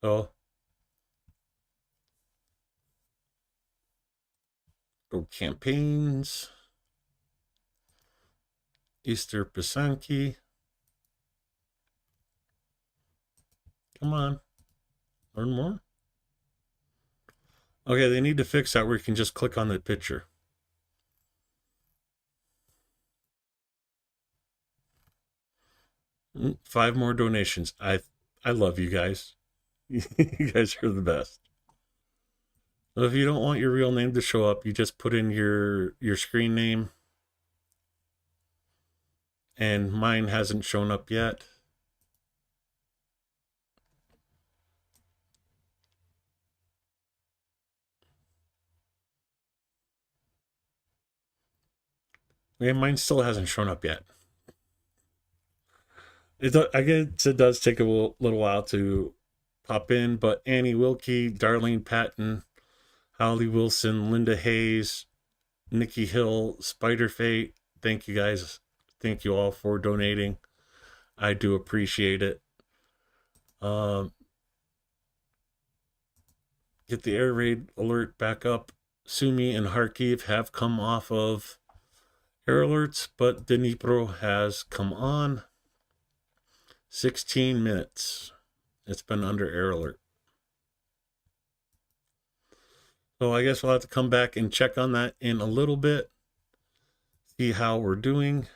So go campaigns. Easter Pisanki. Come on. Learn more. Okay, they need to fix that where you can just click on the picture. Five more donations. I love you guys. You guys are the best. If you don't want your real name to show up, you just put in your screen name. And mine hasn't shown up yet. Yeah, mine still hasn't shown up yet. I guess it does take a little while to pop in, but Annie Wilkie, Darlene Patton, Holly Wilson, Linda Hayes, Nikki Hill, Spider Fate, thank you guys. Thank you all for donating. I do appreciate it. Get the air raid alert back up. Sumy and Kharkiv have come off of air alerts, but Dnipro has come on. 16 minutes. It's been under air alert. So I guess we'll have to come back and check on that in a little bit. See how we're doing.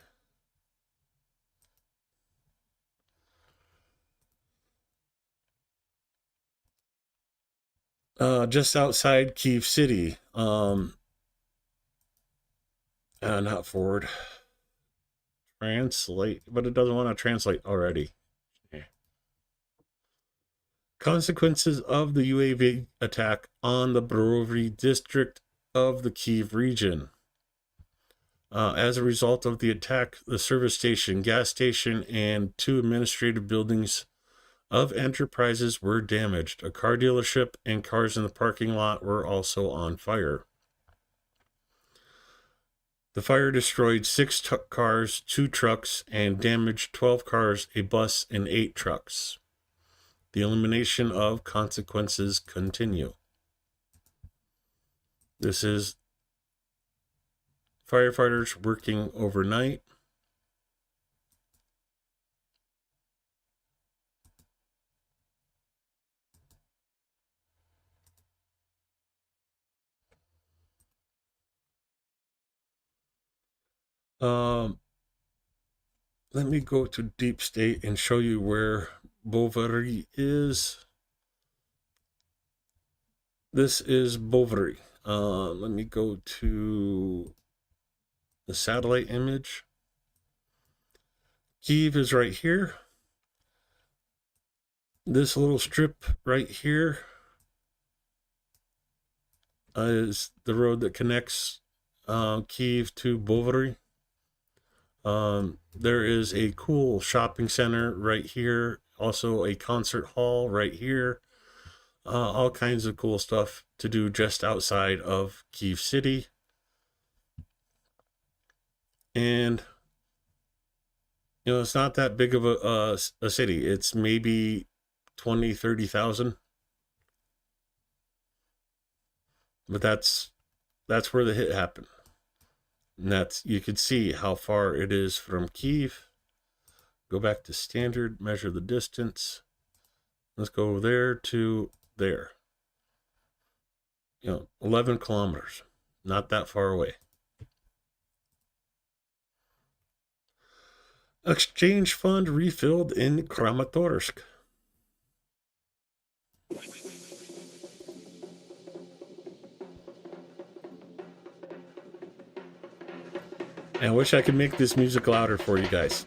Just outside Kyiv City. Not forward. Translate, but it doesn't want to translate already. Yeah. Consequences of the UAV attack on the Borovy district of the Kyiv region. As a result of the attack, the service station, gas station, and 2 administrative buildings of enterprises were damaged. A car dealership and cars in the parking lot were also on fire. The fire destroyed 6 cars, 2 trucks, and damaged 12 cars, a bus, and 8 trucks. The elimination of consequences continue. This is firefighters working overnight. Let me go to Deep State and show you where Bovary is. This is Bovary. Let me go to the satellite image. Kyiv is right here. This little strip right here is the road that connects Kiev to Bovary. There is a cool shopping center right here, also a concert hall right here, all kinds of cool stuff to do just outside of Kiev City. And it's not that big of a city. It's maybe 20, 30,000, but that's where the hit happened. And that's, you can see how far it is from Kiev. Go back to standard, measure the distance. Let's go there to there. 11 kilometers. Not that far away. Exchange fund refilled in Kramatorsk. I wish I could make this music louder for you guys.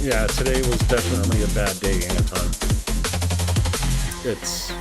Yeah, today was definitely a bad day, Anton. It's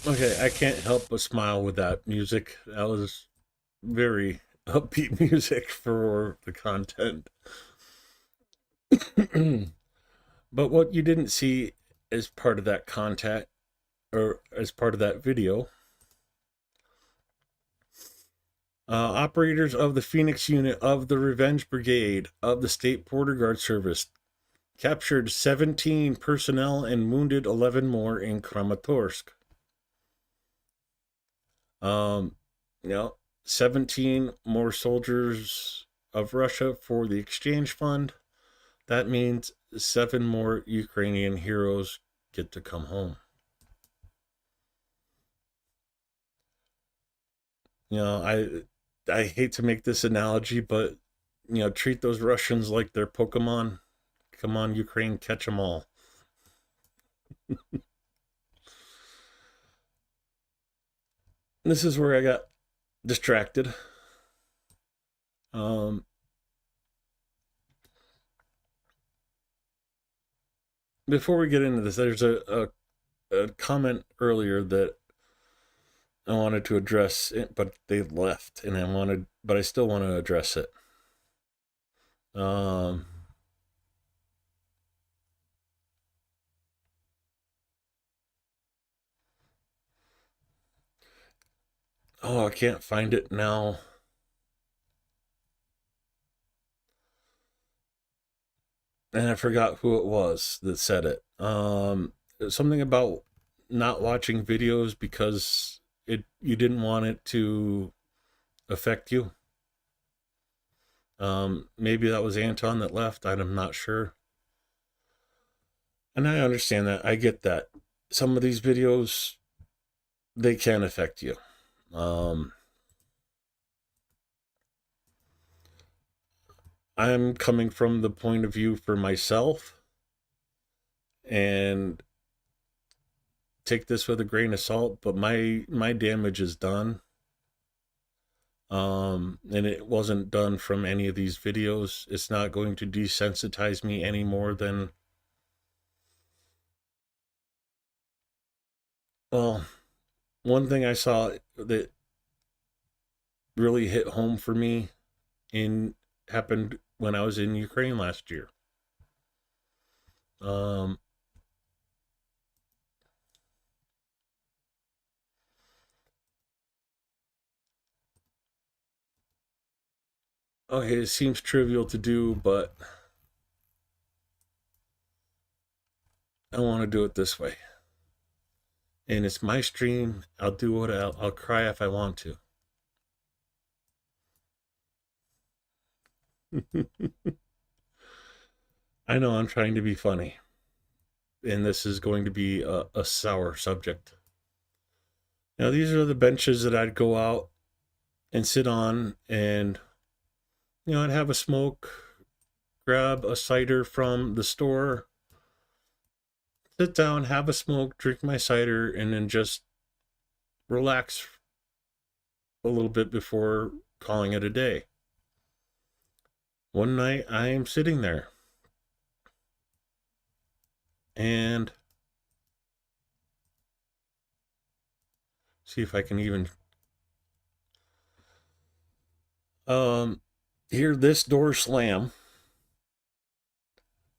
okay. I can't help but smile with that music. That was very upbeat music for the content. But what you didn't see as part of that content, or as part of that video, operators of the Phoenix unit of the Revenge Brigade of the State Border Guard Service captured 17 personnel and wounded 11 more in Kramatorsk. Um, you know, 17 more soldiers of Russia for the exchange fund, that means 7 more Ukrainian heroes get to come home. You know, I hate to make this analogy, but treat those Russians like they're Pokemon. Come on, Ukraine, catch them all. This is where I got distracted. Um, Before we get into this, there's a comment earlier that I wanted to address, but they left, but I still want to address it. Um, I can't find it now. And I forgot who it was that said it. Something about not watching videos because you didn't want it to affect you. Maybe that was Anton that left. I'm not sure. And I understand that. I get that. Some of these videos, they can affect you. I'm coming from the point of view for myself, and take this with a grain of salt, but my damage is done. And it wasn't done from any of these videos. It's not going to desensitize me any more than, well, one thing I saw that really hit home for me in happened when I was in Ukraine last year. Um, okay, it seems trivial to do, but I want to do it this way. And it's my stream. I'll do what I'll cry if I want to. I know I'm trying to be funny, and this is going to be a sour subject. Now, these are the benches that I'd go out and sit on, and I'd have a smoke, grab a cider from the store, sit down, have a smoke, drink my cider, and then just relax a little bit before calling it a day. One night I am sitting there, and see if I can even hear this door slam.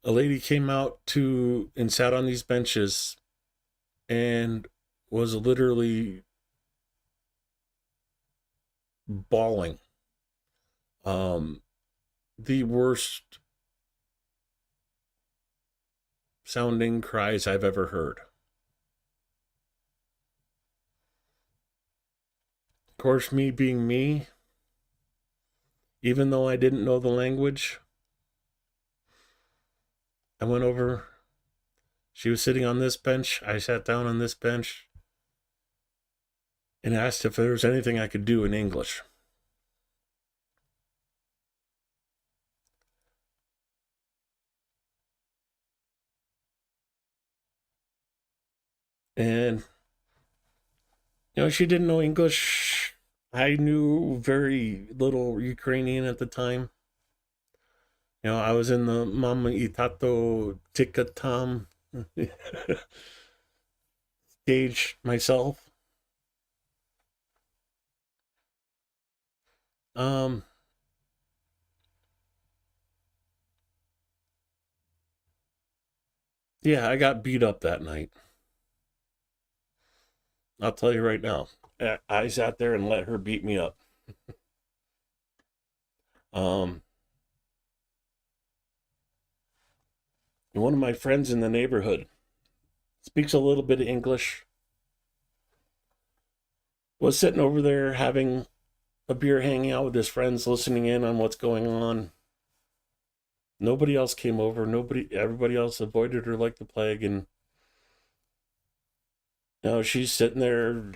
A lady came out to and sat on these benches and was literally bawling. The worst sounding cries I've ever heard. Of course, me being me, even though I didn't know the language, I went over. She was sitting on this bench. I sat down on this bench and asked if there was anything I could do in English. And, she didn't know English. I knew very little Ukrainian at the time. I was in the Mama Itato Tikatam stage myself. Um, yeah, I got beat up that night. I'll tell you right now. I sat there and let her beat me up. Um, one of my friends in the neighborhood speaks a little bit of English. Was sitting over there having a beer, hanging out with his friends, listening in on what's going on. Nobody else came over. Everybody else avoided her like the plague. And now she's sitting there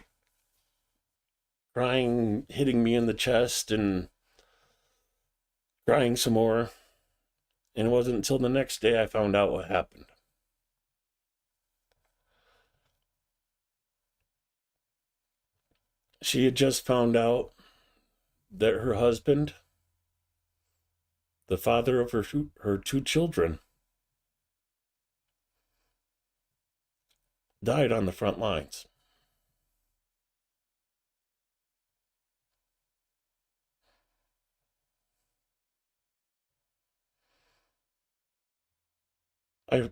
crying, hitting me in the chest and crying some more. And it wasn't until the next day I found out what happened. She had just found out that her husband, the father of her two children, died on the front lines. I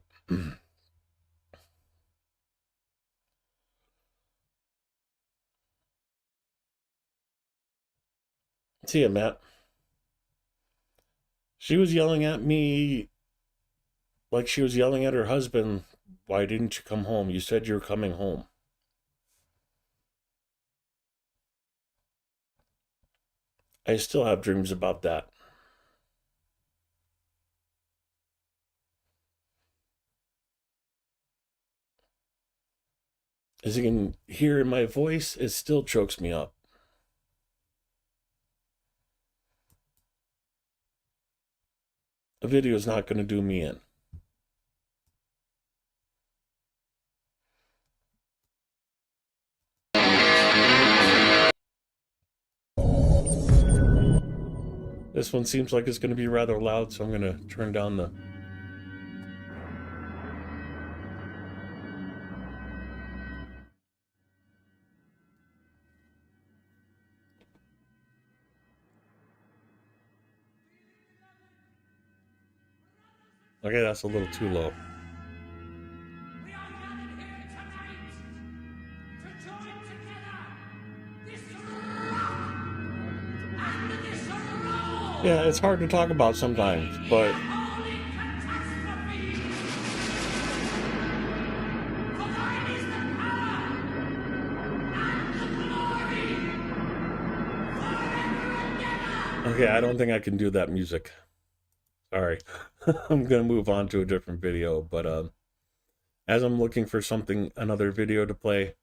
see it, Matt. She was yelling at me like she was yelling at her husband. Why didn't you come home? You said you were coming home. I still have dreams about that. As you can hear in my voice, it still chokes me up. A video is not going to do me in. This one seems like it's going to be rather loud, so I'm going to turn down the... Okay, that's a little too low. We are gathered here tonight to join together this rock and this roll. Yeah, it's hard to talk about sometimes, but Holy catastrophe! For thine is the power and the glory forever and ever. okay, I don't think I can do that music. Sorry. I'm going to move on to a different video, but as I'm looking for another video to play,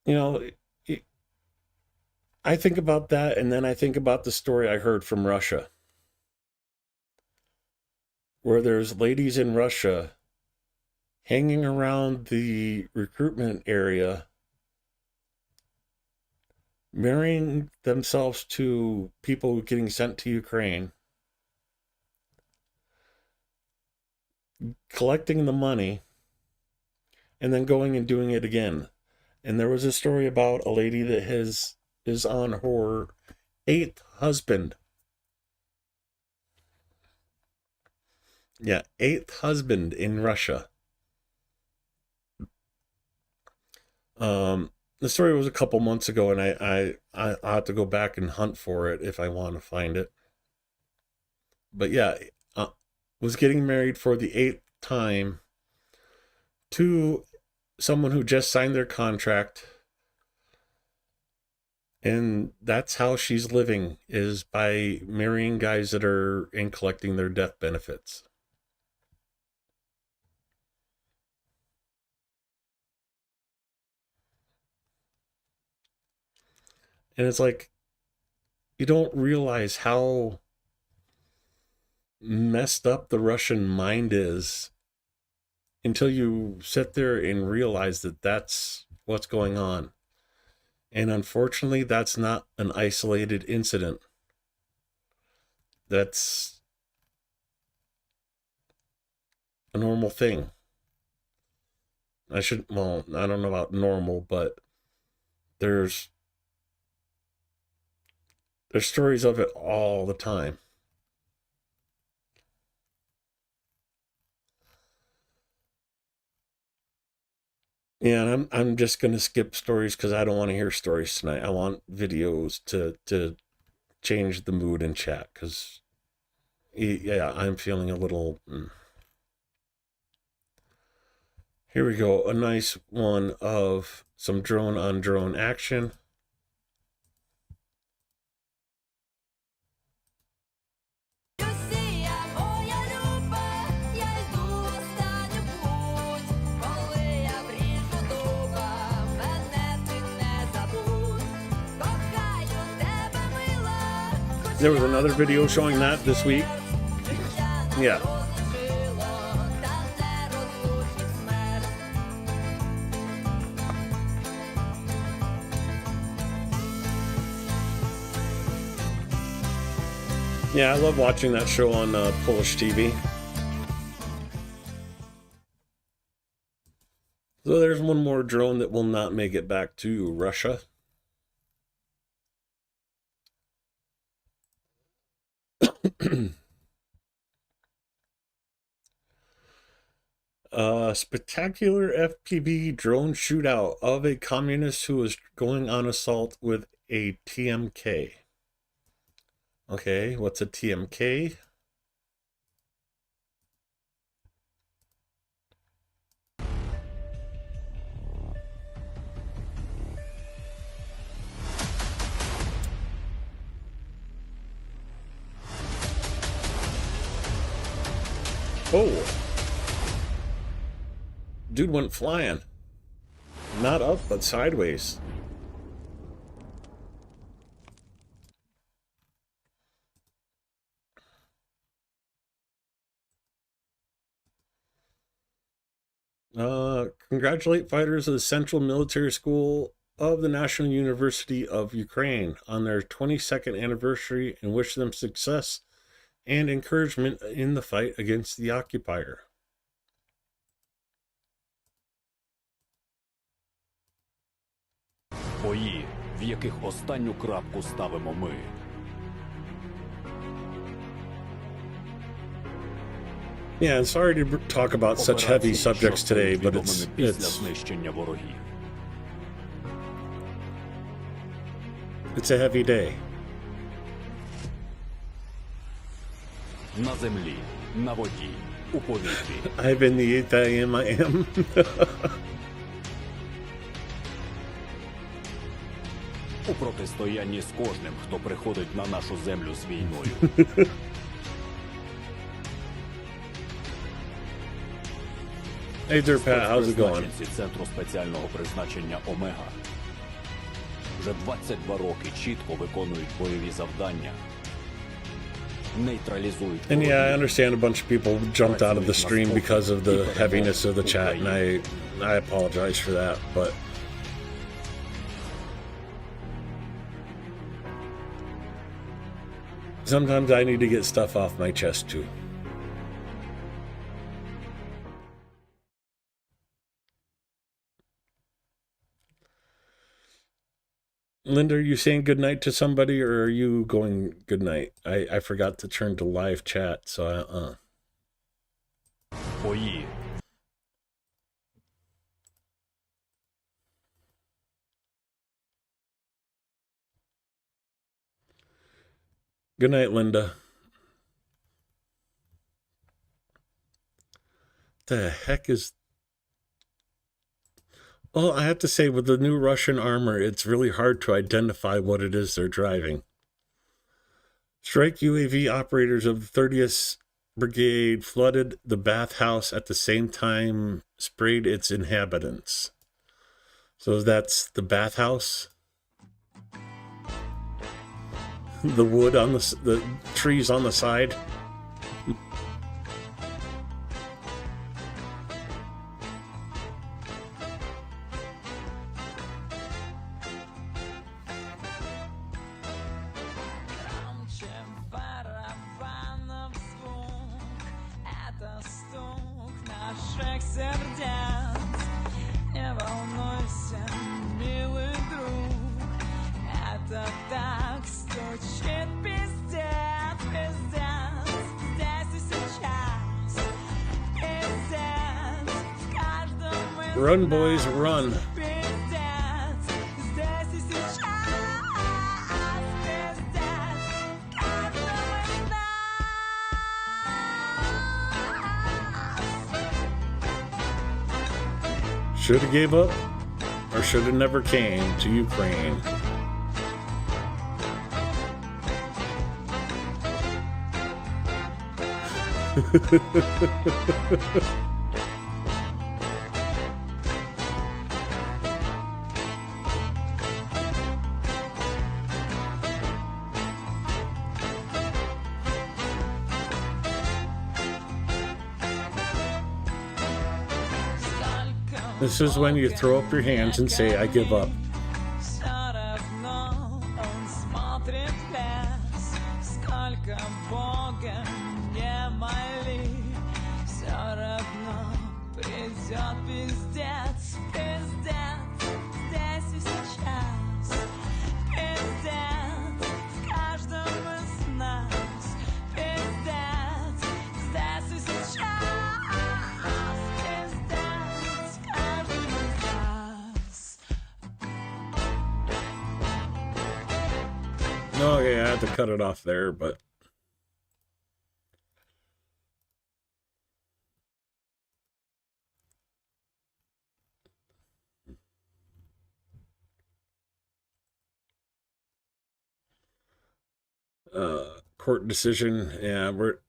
you know, I think about that, and then I think about the story I heard from Russia, where there's ladies in Russia hanging around the recruitment area, marrying themselves to people getting sent to Ukraine, collecting the money, and then going and doing it again. And there was a story about a lady that is on her 8th husband. Yeah, 8th husband in Russia. The story was a couple months ago, and I have to go back and hunt for it if I want to find it. But yeah, was getting married for the 8th time to someone who just signed their contract, and that's how she's living, is by marrying guys that are and collecting their death benefits. And it's like, you don't realize how messed up the Russian mind is until you sit there and realize that that's what's going on. And unfortunately, that's not an isolated incident. That's a normal thing. I don't know about normal, but there's stories of it all the time. Yeah, and I'm just gonna skip stories because I don't want to hear stories tonight. I want videos to change the mood in chat, because yeah, I'm feeling a little. Here we go, a nice one of some drone on drone action. There was another video showing that this week. Yeah. Yeah, I love watching that show on Polish TV. So there's one more drone that will not make it back to Russia. Spectacular FPV drone shootout of a communist who was going on assault with a TMK. Okay, what's a TMK? Oh! Dude went flying. Not up, but sideways. Congratulate fighters of the Central Military School of the National University of Ukraine on their 22nd anniversary and wish them success and encouragement in the fight against the occupier. Бої, в яких останню крапку ставимо ми. Yeah, and sorry to talk about such heavy subjects today, but it's a heavy day. На землі, на воді, у повітрі. I've been the Italian I am. У протистоянні з кожним, хто приходить на нашу землю з війною. Hey there, Pat, how's it going? Центру спеціального призначення Омега вже 22 роки чітко виконують бойові завдання. Нейтралізують. And yeah, I understand a bunch of people jumped out of the stream because of the heaviness of the chat, and I apologize for that, but sometimes I need to get stuff off my chest too. Linda, are you saying good night to somebody, or are you going good night? I forgot to turn to live chat, so Бої. Good night, Linda. The heck is... Well, I have to say, with the new Russian armor, it's really hard to identify what it is they're driving. Strike UAV operators of the 30th Brigade flooded the bathhouse at the same time sprayed its inhabitants. So that's the bathhouse. The wood on the trees on the side. Run, boys, run. Should have gave up, or should have never came to Ukraine. This is when you throw up your hands and say, I give up. Всё равно он смотрит в лес, сколько Бога не моли, всё равно придет пиздец, пиздец, здесь и сейчас, пиздец, в каждом из нас, пиздец, здесь и сейчас, пиздец, в каждом из нас. Okay, I had to cut it off there, but court decision, yeah, we're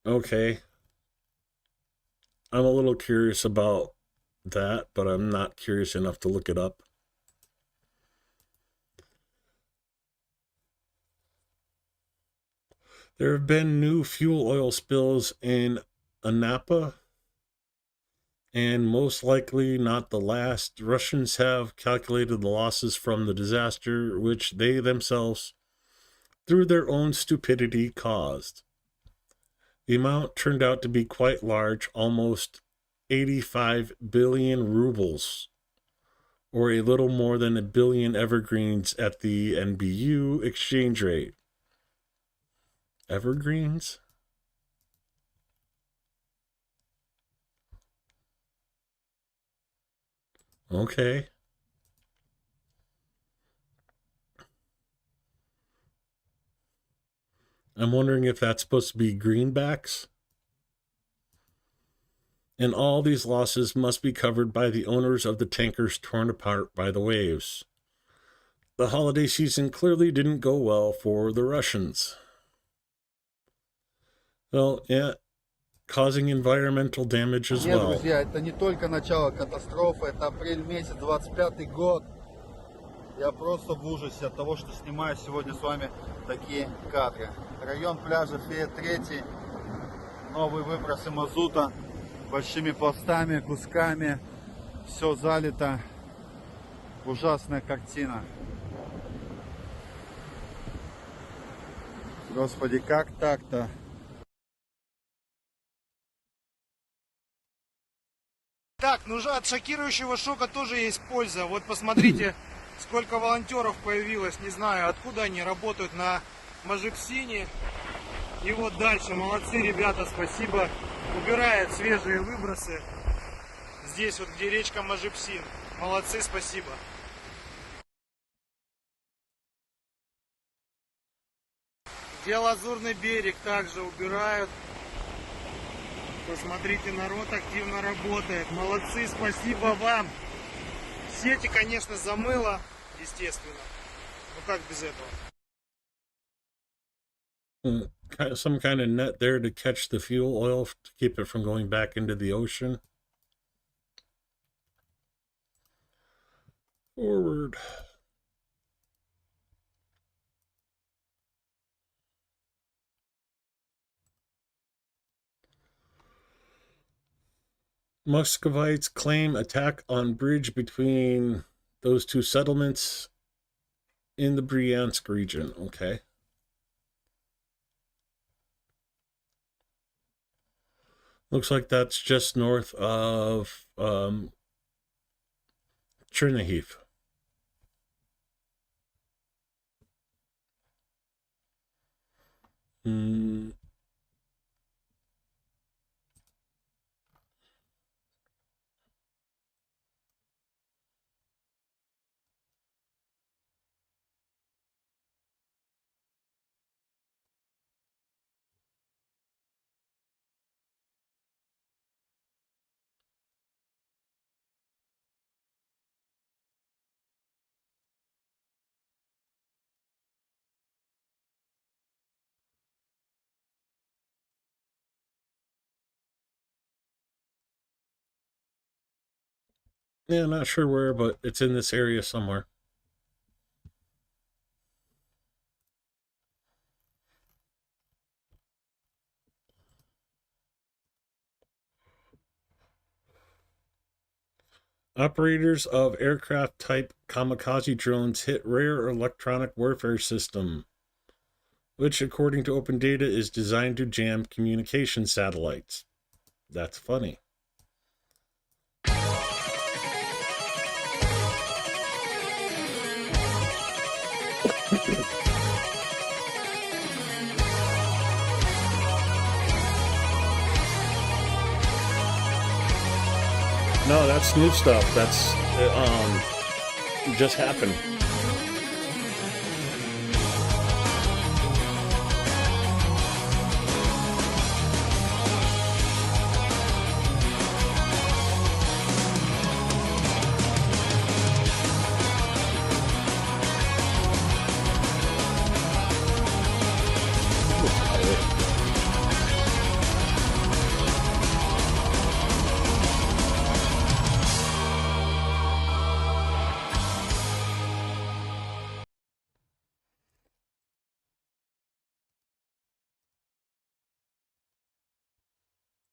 okay. I'm a little curious about that, but I'm not curious enough to look it up. There have been new fuel oil spills in Anapa, and most likely not the last. Russians have calculated the losses from the disaster, which they themselves, through their own stupidity, caused. The amount turned out to be quite large, almost 85 billion rubles, or a little more than a billion evergreens at the NBU exchange rate. Evergreens? Okay. I'm wondering if that's supposed to be greenbacks. And all these losses must be covered by the owners of the tankers torn apart by the waves. The holiday season clearly didn't go well for the Russians. Well, yeah, causing environmental damage as Нет, well. друзья, это не только начало катастрофы, это апрель месяц, 25-й год. Я просто в ужасе от того, что снимаю сегодня с вами такие кадры. Район пляжа Фея 3, новые выбросы мазута, большими пластами, кусками, все залито. Ужасная картина. Господи, как так-то? Так, ну же от шокирующего шока тоже есть польза. Вот посмотрите, сколько волонтеров появилось. Не знаю, откуда они работают на Мажипсине. И вот дальше. Молодцы, ребята, спасибо. Убирают свежие выбросы. Здесь вот, где речка Мажипсин. Молодцы, спасибо. Где Лазурный берег также убирают. Посмотрите, народ активно работает. Молодцы, спасибо вам. Сети, конечно, замыло, естественно. Ну как без этого? Some kind of net there to catch the fuel oil to keep it from going back into the ocean. Forward. Muscovites claim attack on bridge between those two settlements in the Bryansk region. Okay. Looks like that's just north of Chernihiv. Yeah, not sure where, but it's in this area somewhere. Operators of aircraft type kamikaze drones hit rare electronic warfare system, which, according to open data, is designed to jam communication satellites. That's funny. No, that's new stuff. That's just happened.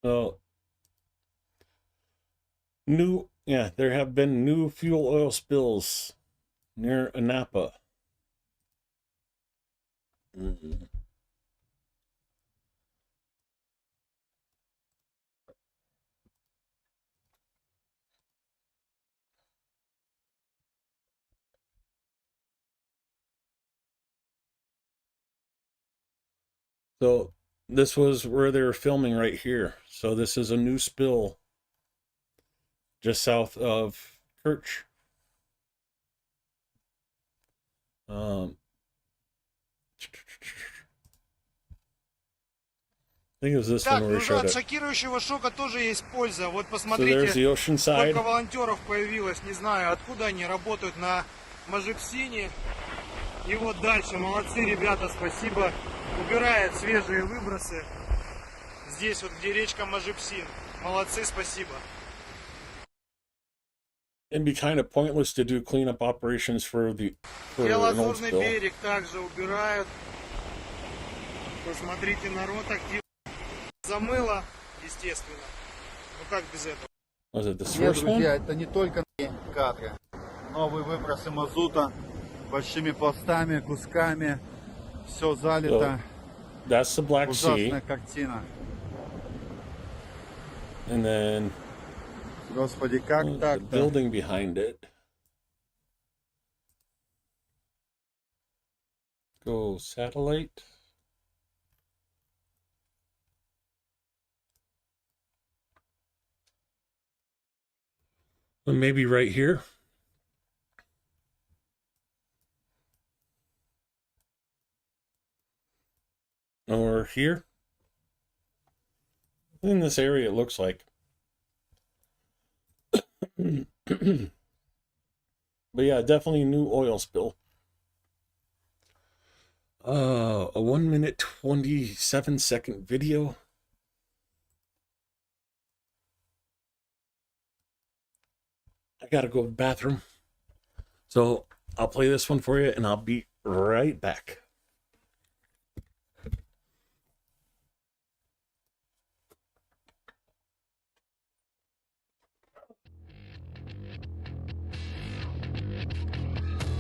So, there have been new fuel oil spills near Anapa. So this was where they were filming right here. So this is a new spill just south of Kirch. I think it was this Так, one where ну we же, showed от it. шокирующего шока тоже есть польза. Вот So посмотрите, there's the ocean side. сколько волонтеров появилось. Не знаю, откуда они работают на Мажипсине. И вот дальше. Молодцы, ребята, спасибо. Убирают свежие выбросы. Здесь вот, где речка Мажипсин. Молодцы, спасибо. It'd be kind of pointless to do cleanup operations for И an old Лазурный spill. берег также убирают. Посмотрите, народ активно. Замыло, естественно. Ну как без этого? Was it the Нет, source друзья, one? это не только кадры. Новые выбросы мазута большими пластами, кусками. Все залито. That's the Black Sea. Ужасная картина. And then Господи, как the так-то? building behind it. Go satellite. Well, maybe right here. Or here. In this area, it looks like. But yeah, definitely new oil spill. A 1 minute 27-second video. I gotta go to the bathroom. So I'll play this one for you and I'll be right back.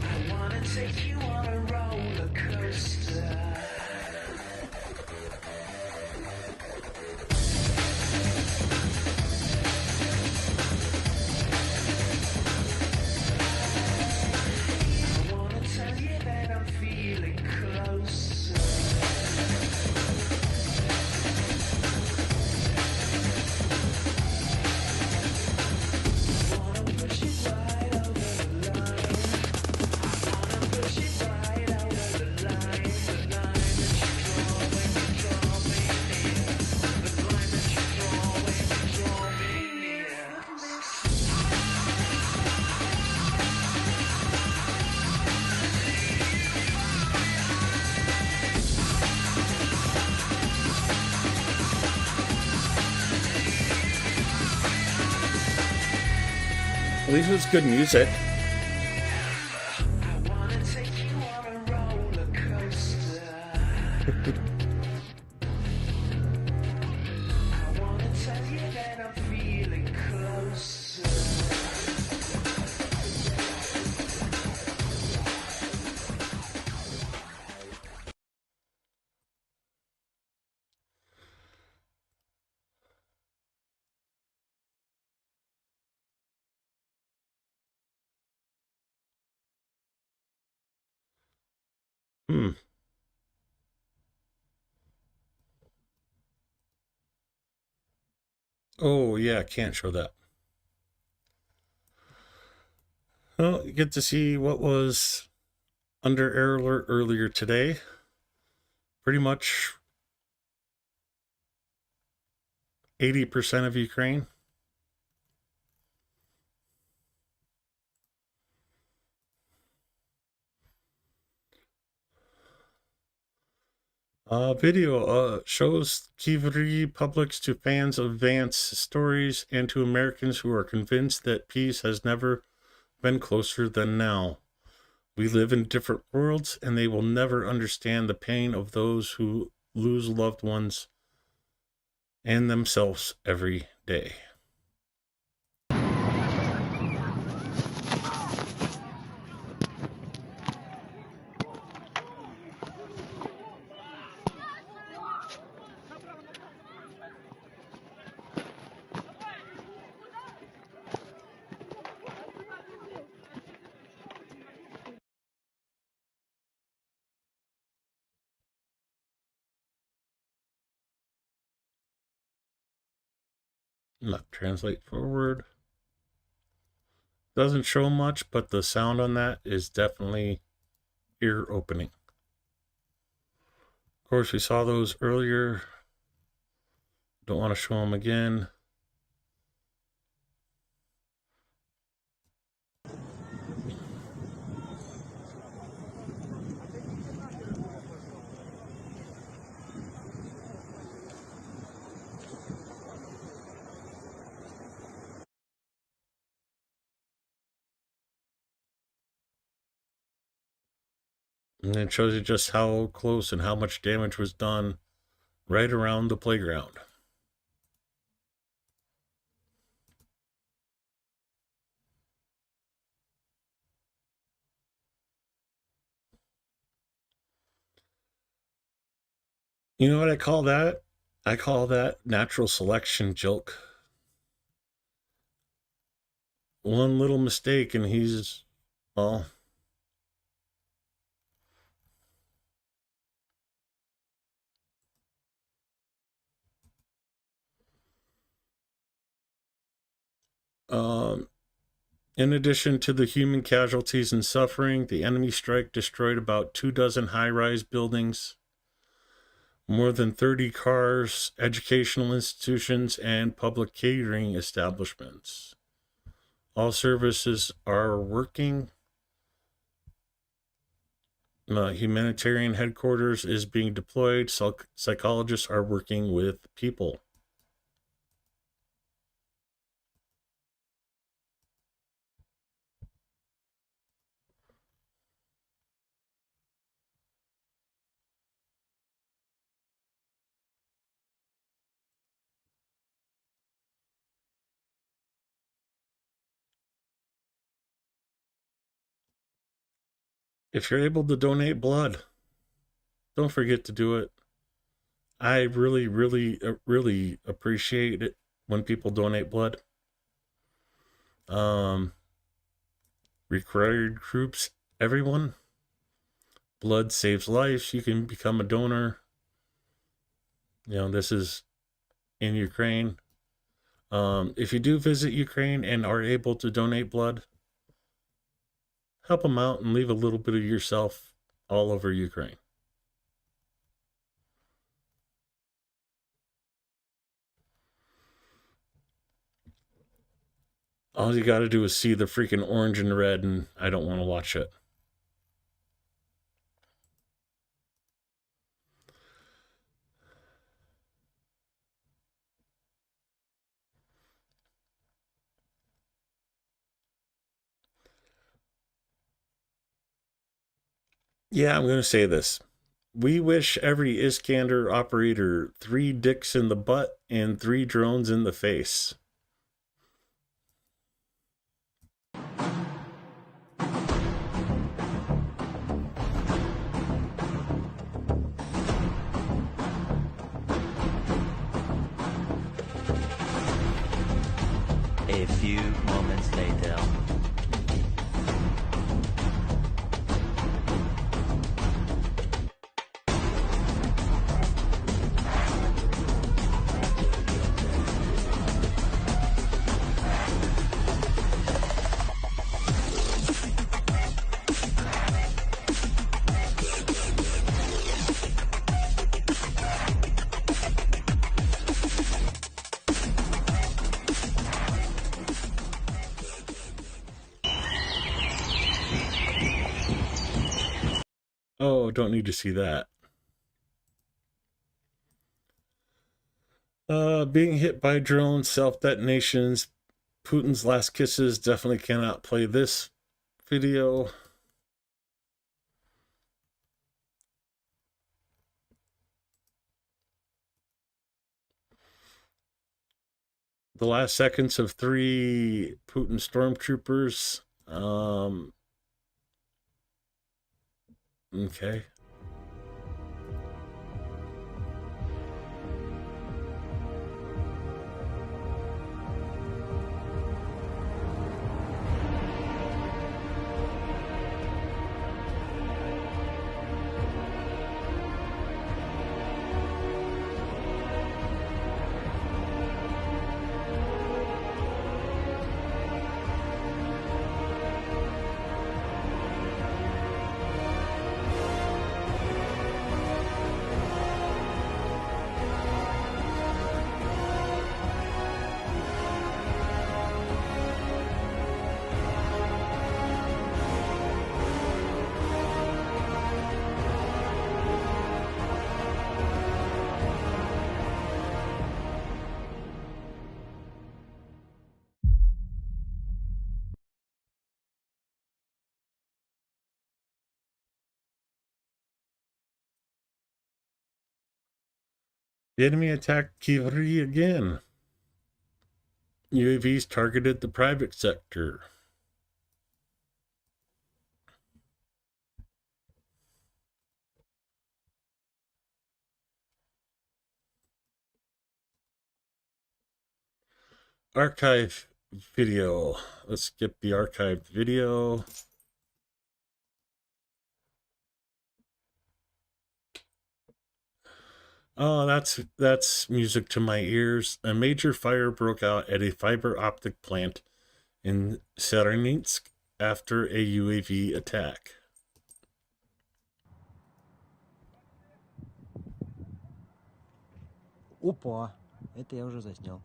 I wanna take you on a roller coaster. I wanna tell you that I'm feeling closer. Wanna push it right over the line. Wanna push it right over the line. The line that you draw when you draw me near. The line that you draw when you draw me near. At least it's good music. I wanna take you on a roller coaster. I wanna tell you that I'm feeling closer. Oh, yeah, can't show that. Well, you get to see what was under air alert earlier today. Pretty much 80% of Ukraine. Video shows Kyiv publics to fans of Vance stories and to Americans who are convinced that peace has never been closer than now. We live in different worlds, and they will never understand the pain of those who lose loved ones and themselves every day. Left translate forward. Doesn't show much, but the sound on that is definitely ear opening. Of course, we saw those earlier. Don't want to show them again. And it shows you just how close and how much damage was done right around the playground. You know what I call that? I call that natural selection joke. One little mistake and he's, well, in addition to the human casualties and suffering, the enemy strike destroyed about 24 high-rise buildings, more than 30 cars, educational institutions, and public catering establishments. All services are working. Humanitarian headquarters is being deployed. Psychologists are working with people. If you're able to donate blood, don't forget to do it. I really, really appreciate it when people donate blood. Required groups, everyone. Blood saves lives. You can become a donor. You know, this is in Ukraine. If you do visit Ukraine and are able to donate blood, help them out and leave a little bit of yourself all over Ukraine. All you got to do is see the freaking orange and red, and I don't want to watch it. Yeah, I'm going to say this. We wish every Iskander operator 3 dicks in the butt and 3 drones in the face. A few moments later. Oh, don't need to see that. Being hit by drones, self-detonations, Putin's last kisses. Definitely cannot play this video. The last seconds of 3 Putin stormtroopers. Okay. The enemy attacked Kivri again. UAVs targeted the private sector. Archive video. Let's skip the archived video. Oh, that's music to my ears. A major fire broke out at a fiber optic plant in Serenitsk after a UAV attack. Опа, это я уже заснял.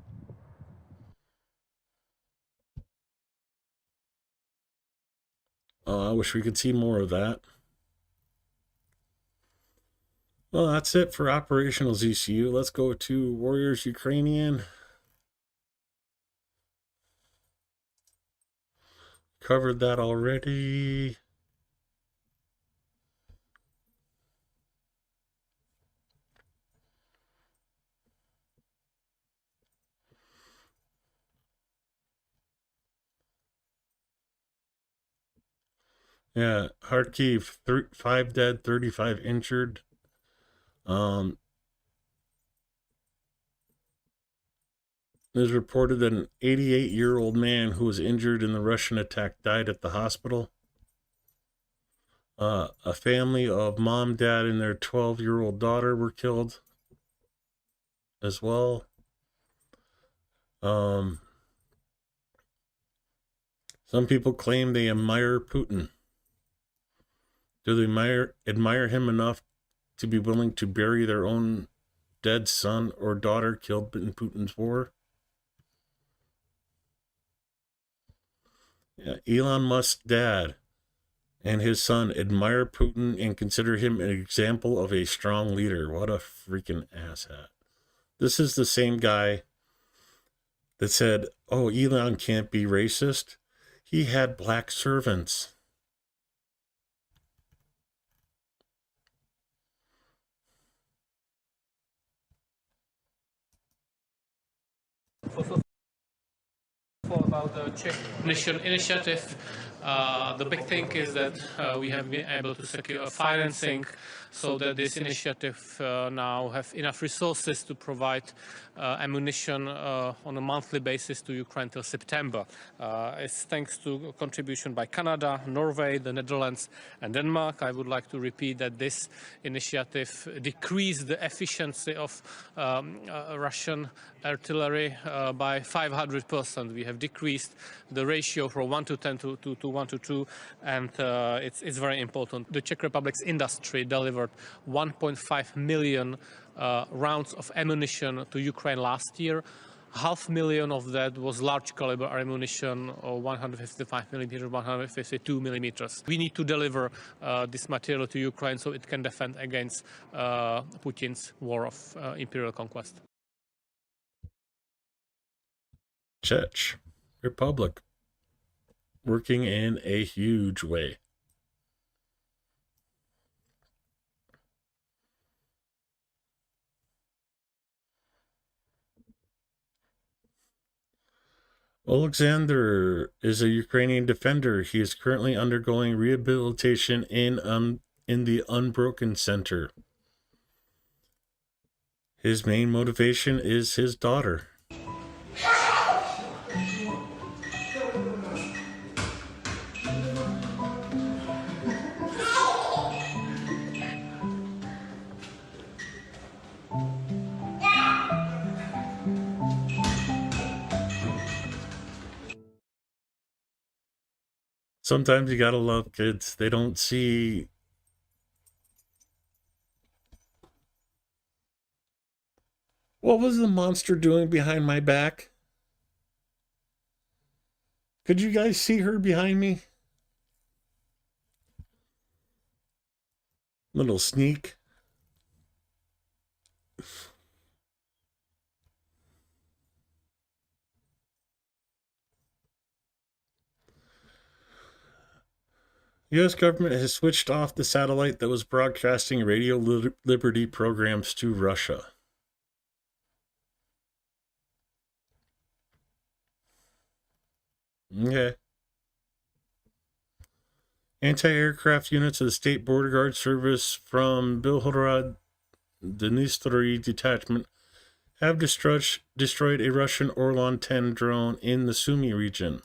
Oh, I wish we could see more of that. Well, that's it for Operational ZCU. Let's go to Warriors Ukrainian. Covered that already. Yeah, Kharkiv, 5 dead, 35 injured. It is reported that an 88-year-old man who was injured in the Russian attack died at the hospital. A family of mom, dad, and their 12-year-old daughter were killed as well. Some people claim they admire Putin. Do they admire him enough to be willing to bury their own dead son or daughter killed in Putin's war? Yeah, Elon Musk's dad and his son admire Putin and consider him an example of a strong leader. What a freaking asshat. This is the same guy that said, oh, Elon can't be racist. He had black servants. About the Czech Nation initiative. The big thing is that we have been able to secure financing so that this initiative now have enough resources to provide ammunition on a monthly basis to Ukraine till September. It's thanks to contribution by Canada, Norway, the Netherlands and Denmark. I would like to repeat that this initiative decreased the efficiency of Russian artillery by 500%. We have decreased the ratio from 1 to 10 to 1 to 2, and it's very important. The Czech Republic's industry delivered 1.5 million rounds of ammunition to Ukraine last year. 500,000 of that was large caliber ammunition, or 155 millimeters, 152 millimeters. We need to deliver this material to Ukraine so it can defend against Putin's war of imperial conquest. Czech Republic working in a huge way. Alexander is a Ukrainian defender. He is currently undergoing rehabilitation in the Unbroken Center. His main motivation is his daughter. Sometimes you gotta love kids. They don't see. What was the monster doing behind my back? Could you guys see her behind me? Little sneak. U.S. government has switched off the satellite that was broadcasting Radio Liberty programs to Russia. Okay. Anti-aircraft units of the State Border Guard Service from Belgorod Dnistry Detachment have destroyed a Russian Orlan 10 drone in the Sumy region.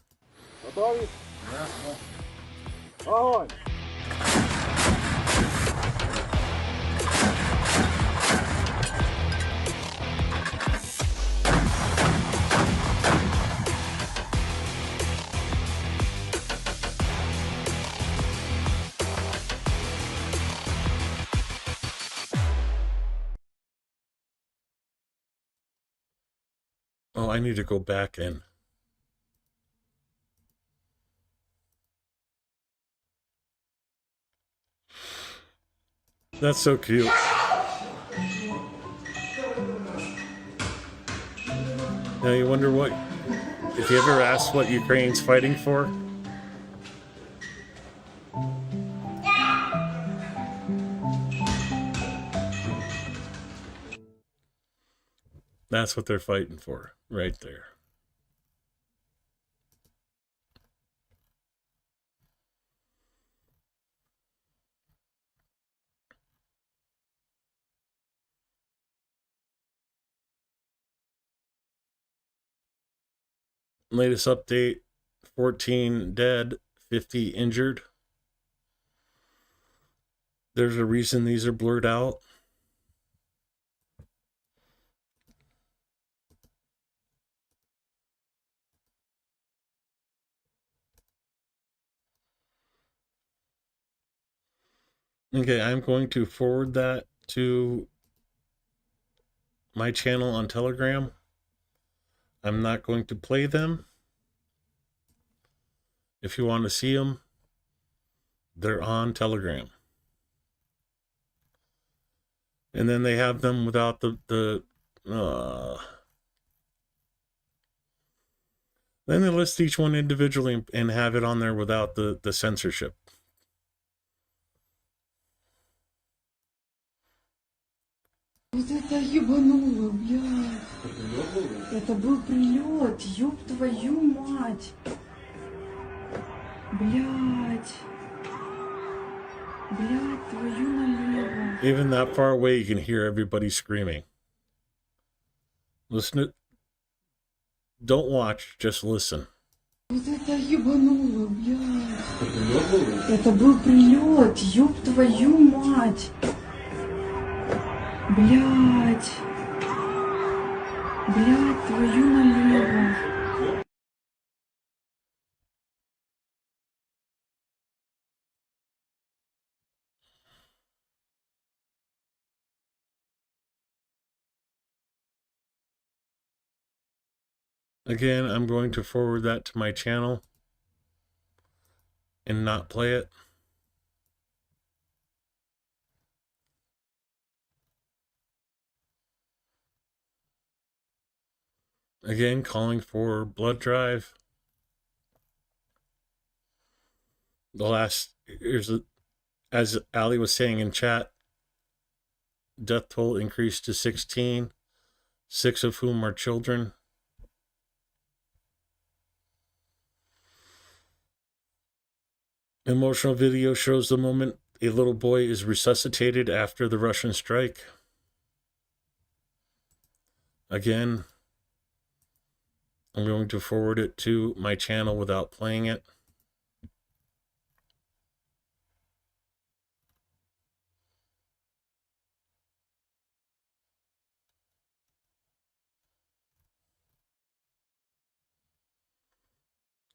Oh, I need to go back in. That's so cute. Now you wonder if you ever asked what Ukraine's fighting for? That's what they're fighting for, right there. Latest update, 14 dead, 50 injured. There's a reason these are blurred out. Okay, I'm going to forward that to my channel on Telegram. I'm not going to play them. If you want to see them, they're on Telegram. And then they have them without then they list each one individually and have it on there without the censorship. Вот это ебануло, блядь. Это был прилет, ёб твою мать. Блядь. Блядь, твою налево. Even that far away, you can hear everybody screaming. Listen to... Don't watch, just listen. Вот это ебануло, блядь. Это был прилет, ёб твою мать. Блядь. Блядь, твою налево. Again, I'm going to forward that to my channel and not play it. Again, calling for blood drive. The last, as Ali was saying in chat, death toll increased to 16, 6 of whom are children. Emotional video shows the moment a little boy is resuscitated after the Russian strike. Again, I'm going to forward it to my channel without playing it.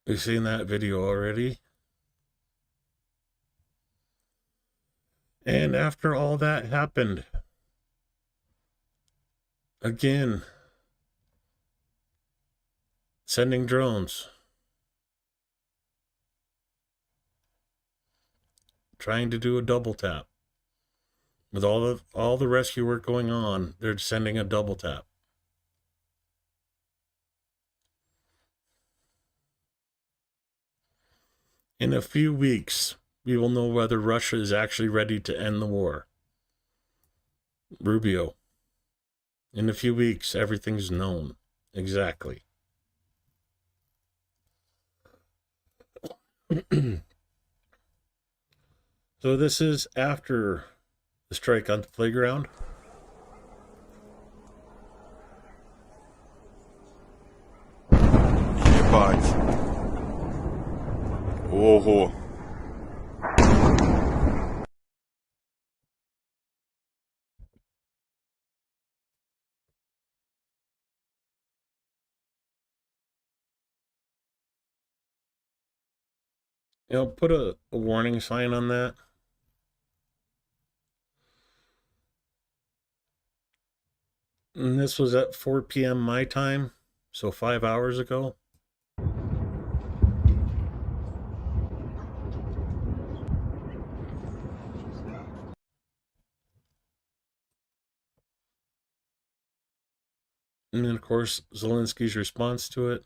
We've seen that video already. And after all that happened, again, sending drones, trying to do a double tap. With all the rescue work going on, they're sending a double tap. In a few weeks, we will know whether Russia is actually ready to end the war. Rubio. In a few weeks, everything's known. Exactly. So this is after the strike on the playground. Ебать. Ого. Put a warning sign on that. And this was at 4 p.m. my time, so 5 hours ago. And then, of course, Zelensky's response to it.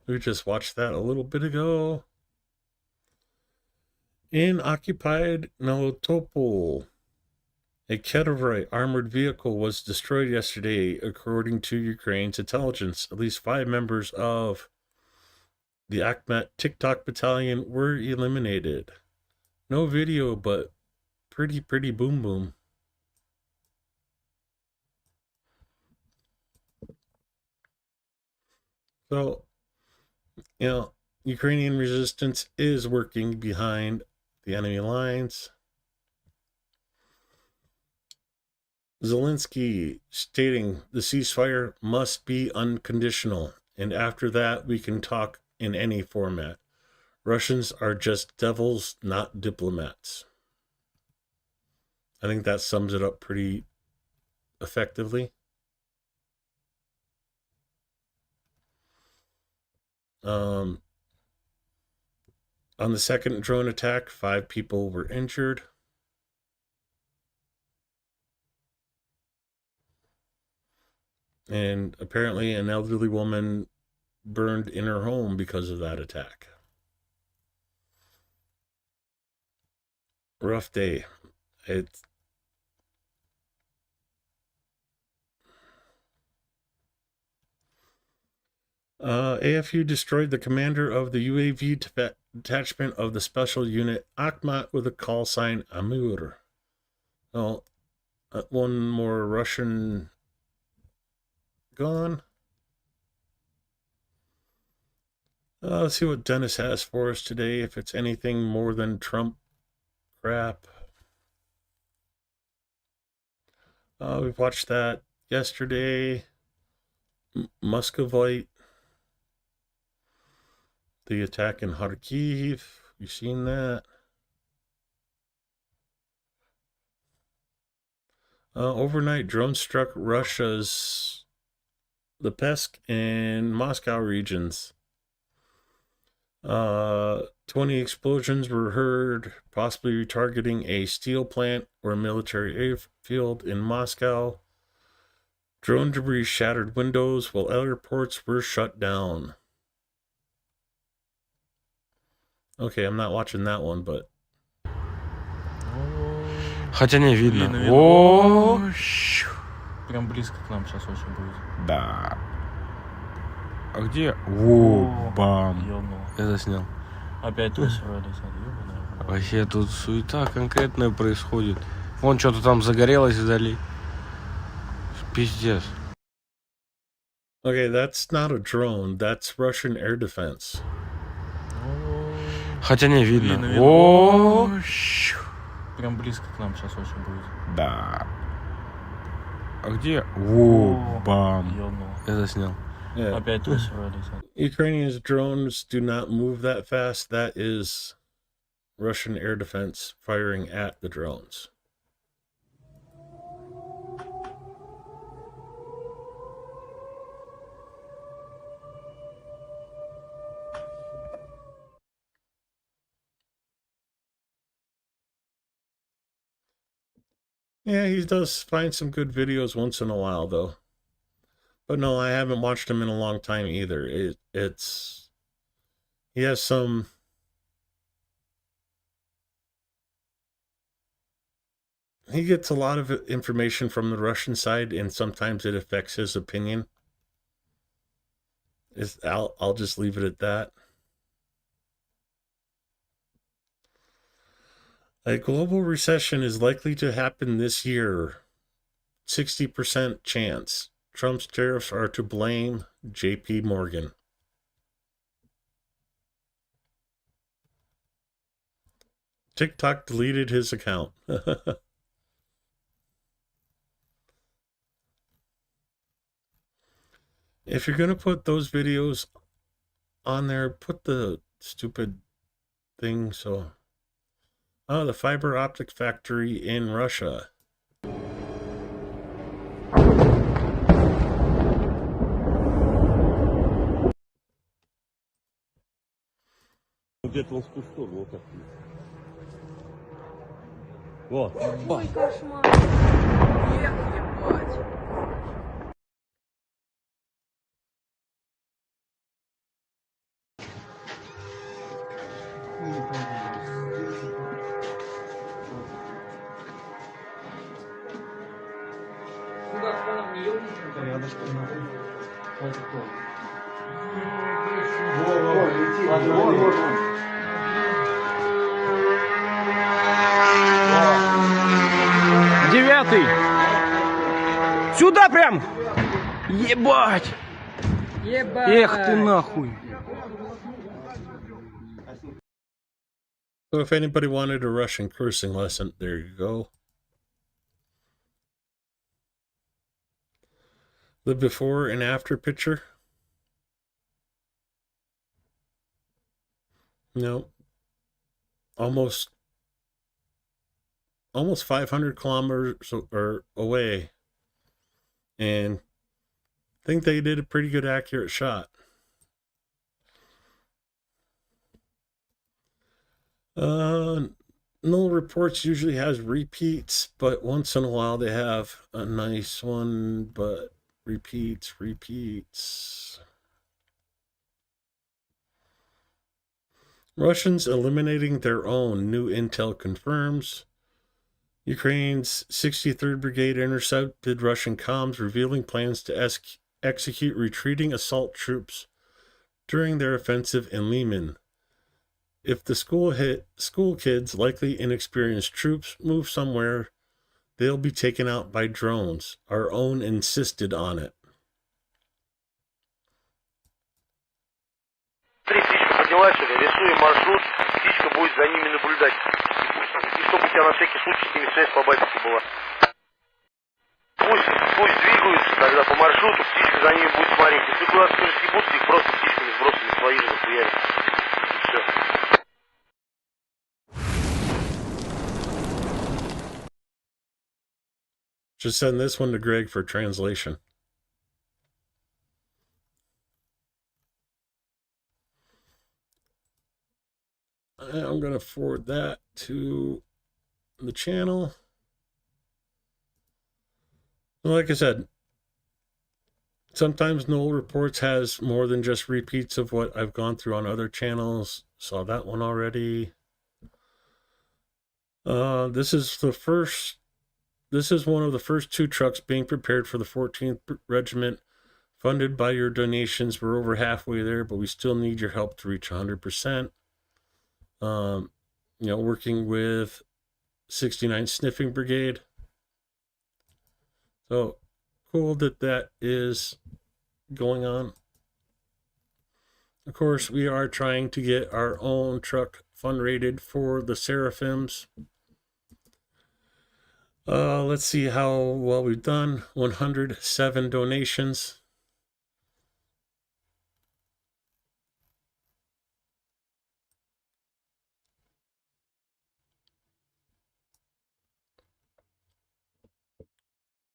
We just watched that a little bit ago. In occupied Melitopol, a Kedrovite armored vehicle was destroyed yesterday, according to Ukraine's intelligence. At least 5 members of the Akhmat TikTok battalion were eliminated. No video, but pretty boom boom. So, Ukrainian resistance is working behind the enemy lines. Zelensky stating the ceasefire must be unconditional, and after that we can talk in any format. Russians are just devils, not diplomats. I think that sums it up pretty effectively. On the second drone attack, 5 people were injured. And apparently an elderly woman burned in her home because of that attack. Rough day. AFU destroyed the commander of the UAV detachment of the special unit Akhmat with a call sign Amur. Well, one more Russian gone. Let's see what Dennis has for us today, if it's anything more than Trump crap. We watched that yesterday. Muscovite. The attack in Kharkiv. You seen that? Overnight, drones struck Russia's the Pesk and Moscow regions. 20 explosions were heard, possibly retargeting a steel plant or a military airfield in Moscow. Drone debris shattered windows while airports were shut down. Okay, I'm not watching that one, but... Хотя не видно. Видно. О, Прям близко к нам сейчас очень будет. да. А где? О, бам. Ёбнуло. Я заснял. Опять трассера летят, ёбаная. Вообще тут суета конкретная происходит. Вон что-то там загорелось вдали. Пиздец. Okay, that's not a drone, that's Russian air defense. Хотя не видно. Видно. О, Прям близко к нам сейчас очень будет. да. А где? О, бам. Ёбнуло. Я заснял. Yeah. Опять трассера летят. Ukrainian drones do not move that fast. That is Russian air defense firing at the drones. Yeah, he does find some good videos once in a while, though. But no, I haven't watched him in a long time either. It's he has some he gets a lot of information from the Russian side, and sometimes it affects his opinion. I'll just leave it at that. A global recession is likely to happen this year. 60% chance. Trump's tariffs are to blame. J.P. Morgan. TikTok deleted his account. If you're going to put those videos on there, put the stupid thing so... Oh, the fiber optic factory in Russia. Где-то он в ту сторону, вот так. Вот. Ой, кошмар. Ебать. Рядышком нахуй. Вот кто. Девятый. Сюда прям. Ебать. Ебать. Эх ты нахуй. So if anybody wanted a Russian cursing lesson, there you go. The before and after picture. No. Almost 500 kilometers away. And I think they did a pretty good accurate shot. No reports usually has repeats, but once in a while they have a nice one, but repeats. Russians eliminating their own, new intel confirms. Ukraine's 63rd Brigade intercepted Russian comms revealing plans to execute retreating assault troops during their offensive in Lyman. If the school kids, likely inexperienced troops, move somewhere, they'll be taken out by drones. Our own insisted on it. Птичка поднялась, рисуем маршрут, птичка будет за ними наблюдать. И чтобы у тебя на всякий случай с ними связь по батике была. Пусть двигаются тогда по маршруту, птичка за ними будет смотреть. Если куда-то съебутся, их просто птичками сбросили свои же нахуярят. И все. Just send this one to Greg for translation. I'm going to forward that to the channel. Like I said, sometimes Noel Reports has more than just repeats of what I've gone through on other channels. Saw that one already. This is one of the first 2 trucks being prepared for the 14th Regiment, funded by your donations. We're over halfway there, but we still need your help to reach 100%. Working with 69 Sniffing Brigade. So cool that is going on. Of course, we are trying to get our own truck fund rated for the Seraphims. Let's see how well we've done. 107 donations.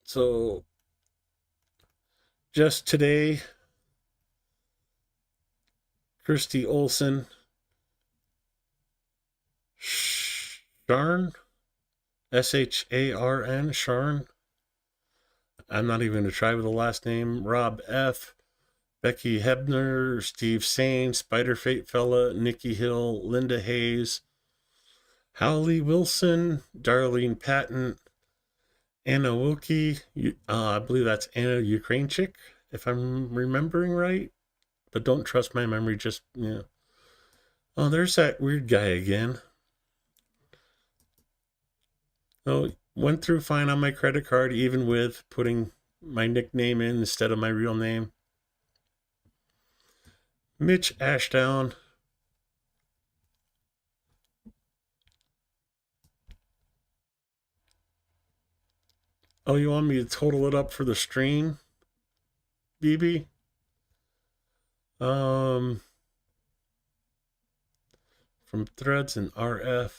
So just today, Christy Olson, Sharn, Sharn, Sharn. I'm not even going to try with the last name. Rob F., Becky Hebner, Steve Sane, Spider Fate Fella, Nikki Hill, Linda Hayes, Howley Wilson, Darlene Patton, Anna Wilkie, I believe that's Anna Ukrainchik, if I'm remembering right. But don't trust my memory, just, Oh, there's that weird guy again. Oh, went through fine on my credit card, even with putting my nickname in instead of my real name. Mitch Ashdown. Oh, you want me to total it up for the stream, BB? From Threads and RF.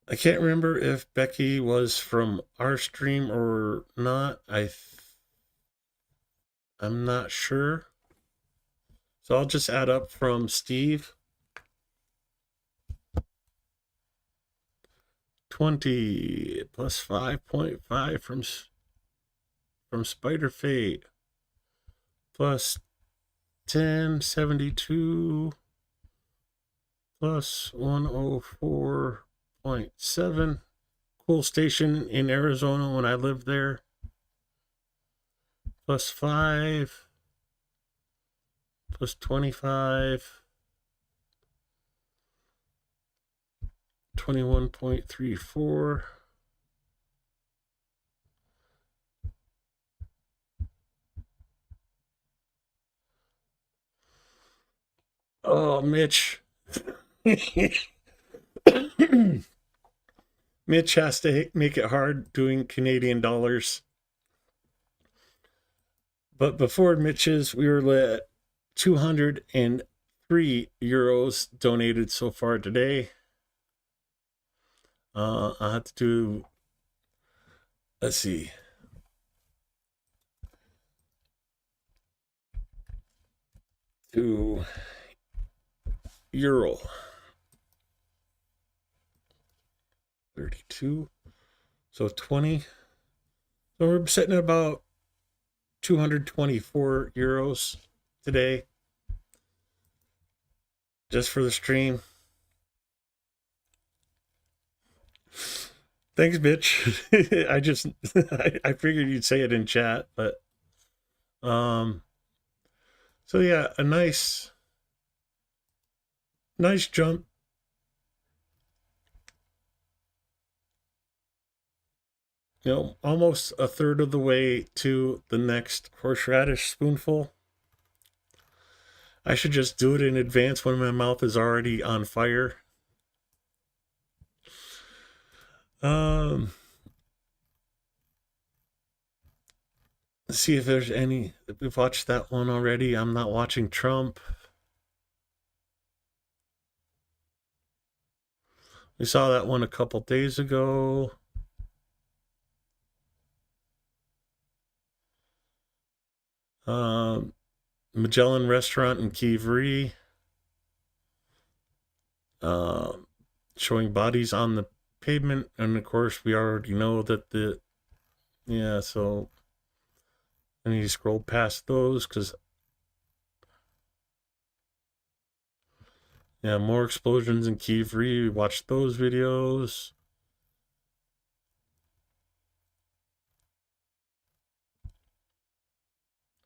I can't remember if Becky was from our stream or not. I'm not sure. So I'll just add up from Steve. 20 plus 5.5 from Spider Fate, plus 1072 plus 104.7. Cool station in Arizona when I lived there. Plus 5 plus 25. 21.34. Oh, Mitch. Mitch has to make it hard doing Canadian dollars. But before Mitch's, we were at 203 euros donated so far today. I'll have to do, let's see. To euro. 32. So 20. So we're sitting at about 224 euros today. Just for the stream. Thanks, bitch. I figured you'd say it in chat, but so yeah, a nice jump. Almost a third of the way to the next horseradish spoonful. I should just do it in advance when my mouth is already on fire. Let's see if there's any. We've watched that one already. I'm not watching Trump. We saw that one a couple days ago. Magellan Restaurant in Kivri. Showing bodies on the pavement. And of course, we already know that so I need to scroll past those because, yeah, more explosions in Kivri. Watch those videos.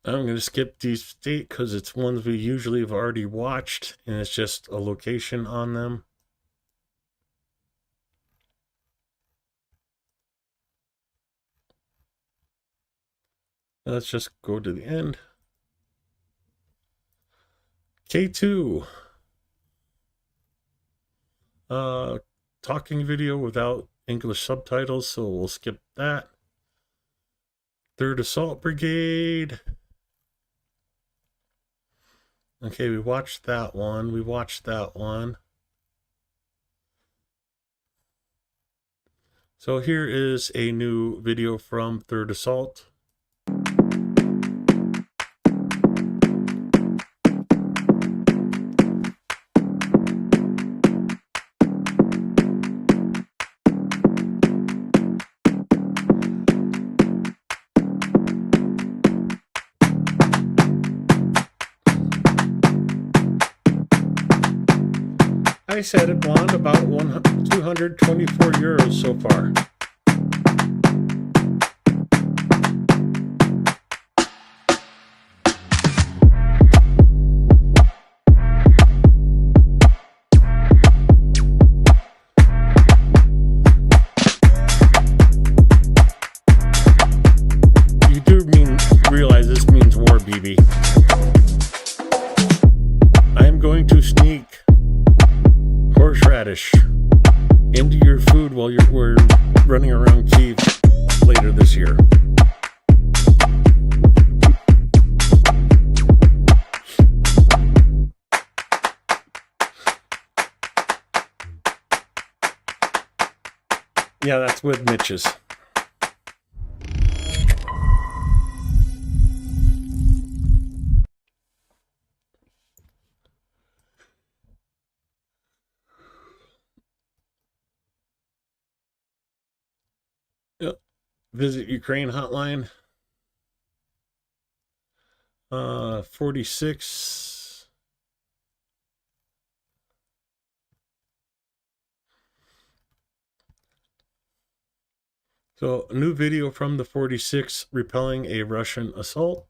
I'm going to skip these state because it's ones we usually have already watched and it's just a location on them. Let's just go to the end. K2. Talking video without English subtitles, so we'll skip that. 3rd Assault Brigade. Okay, we watched that one. So here is a new video from 3rd Assault. I said it won about 224 euros so far. You do realize this means war, BB. I am going to sneak horseradish into your food while we're running around Kyiv later this year. Yeah, that's with Mitch's. Yep. Visit Ukraine hotline. 46. So, a new video from the 46 repelling a Russian assault.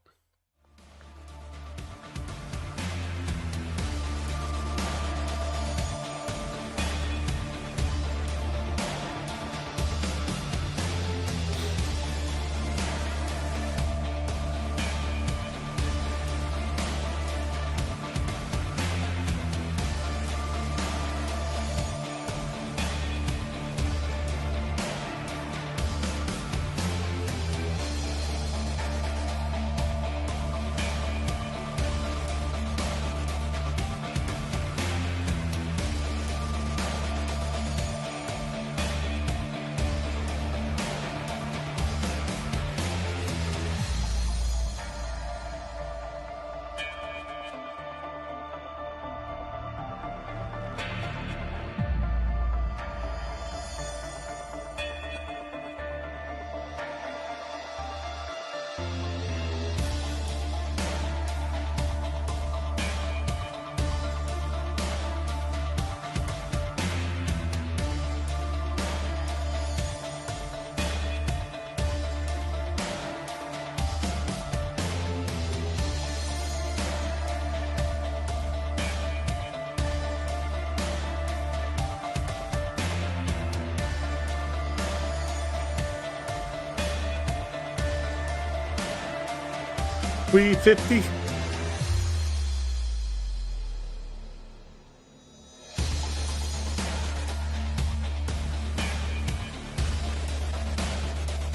We 50.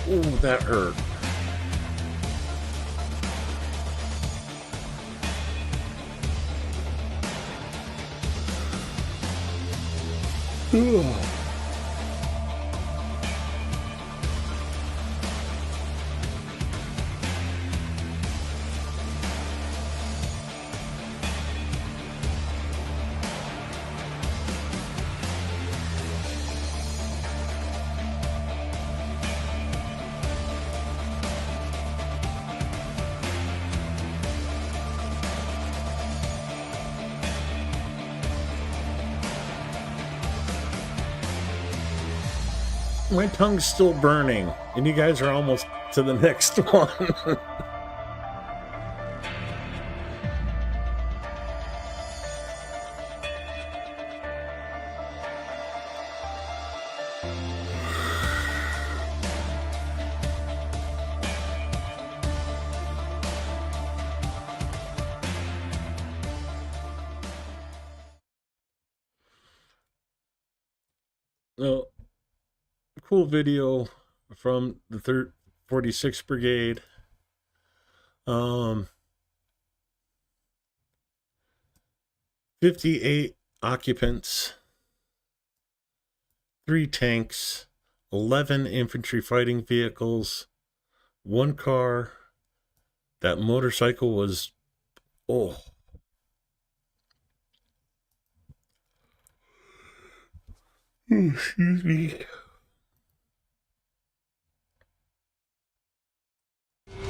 Ooh, that hurt. Ooh. My tongue's still burning, and you guys are almost to the next one. No. Cool video from the 46th Brigade. 58 occupants, 3 tanks, 11 infantry fighting vehicles, 1 car. That motorcycle was, oh. Excuse me.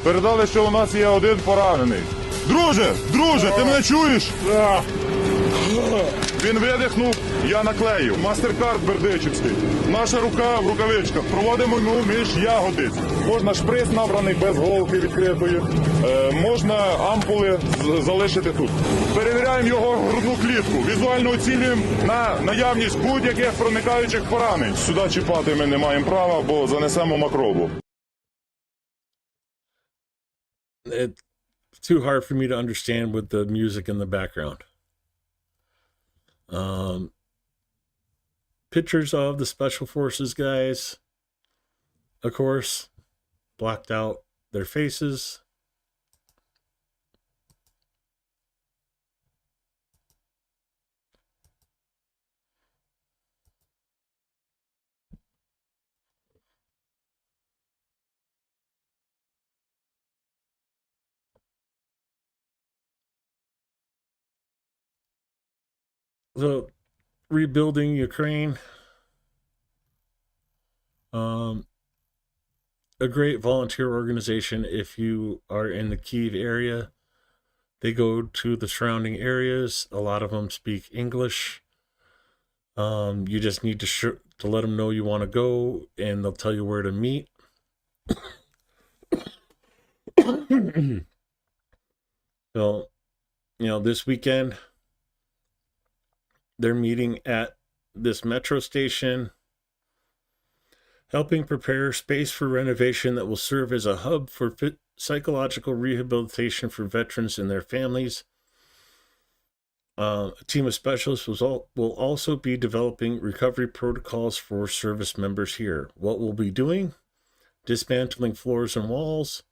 Передали, що у нас є один поранений. Друже, ти мене чуєш? Він видихнув, я наклеїв. Мастеркард бердичівський. Наша рука в рукавичках. Проводимо йому між ягодиць. Можна шприц набраний без голки відкритої. Можна ампули залишити тут. Перевіряємо його грудну клітку. Візуально оцінюємо на наявність будь-яких проникаючих поранень. Сюди чіпати ми не маємо права, бо занесемо макробу. It's too hard for me to understand with the music in the background. Pictures of the Special Forces guys, of course, blocked out their faces. So, rebuilding Ukraine. A great volunteer organization if you are in the Kyiv area. They go to the surrounding areas. A lot of them speak English. You just need to let them know you want to go, and they'll tell you where to meet. So, this weekend, they're meeting at this metro station, helping prepare space for renovation that will serve as a hub for psychological rehabilitation for veterans and their families. A team of specialists will also be developing recovery protocols for service members here. What we'll be doing? Dismantling floors and walls,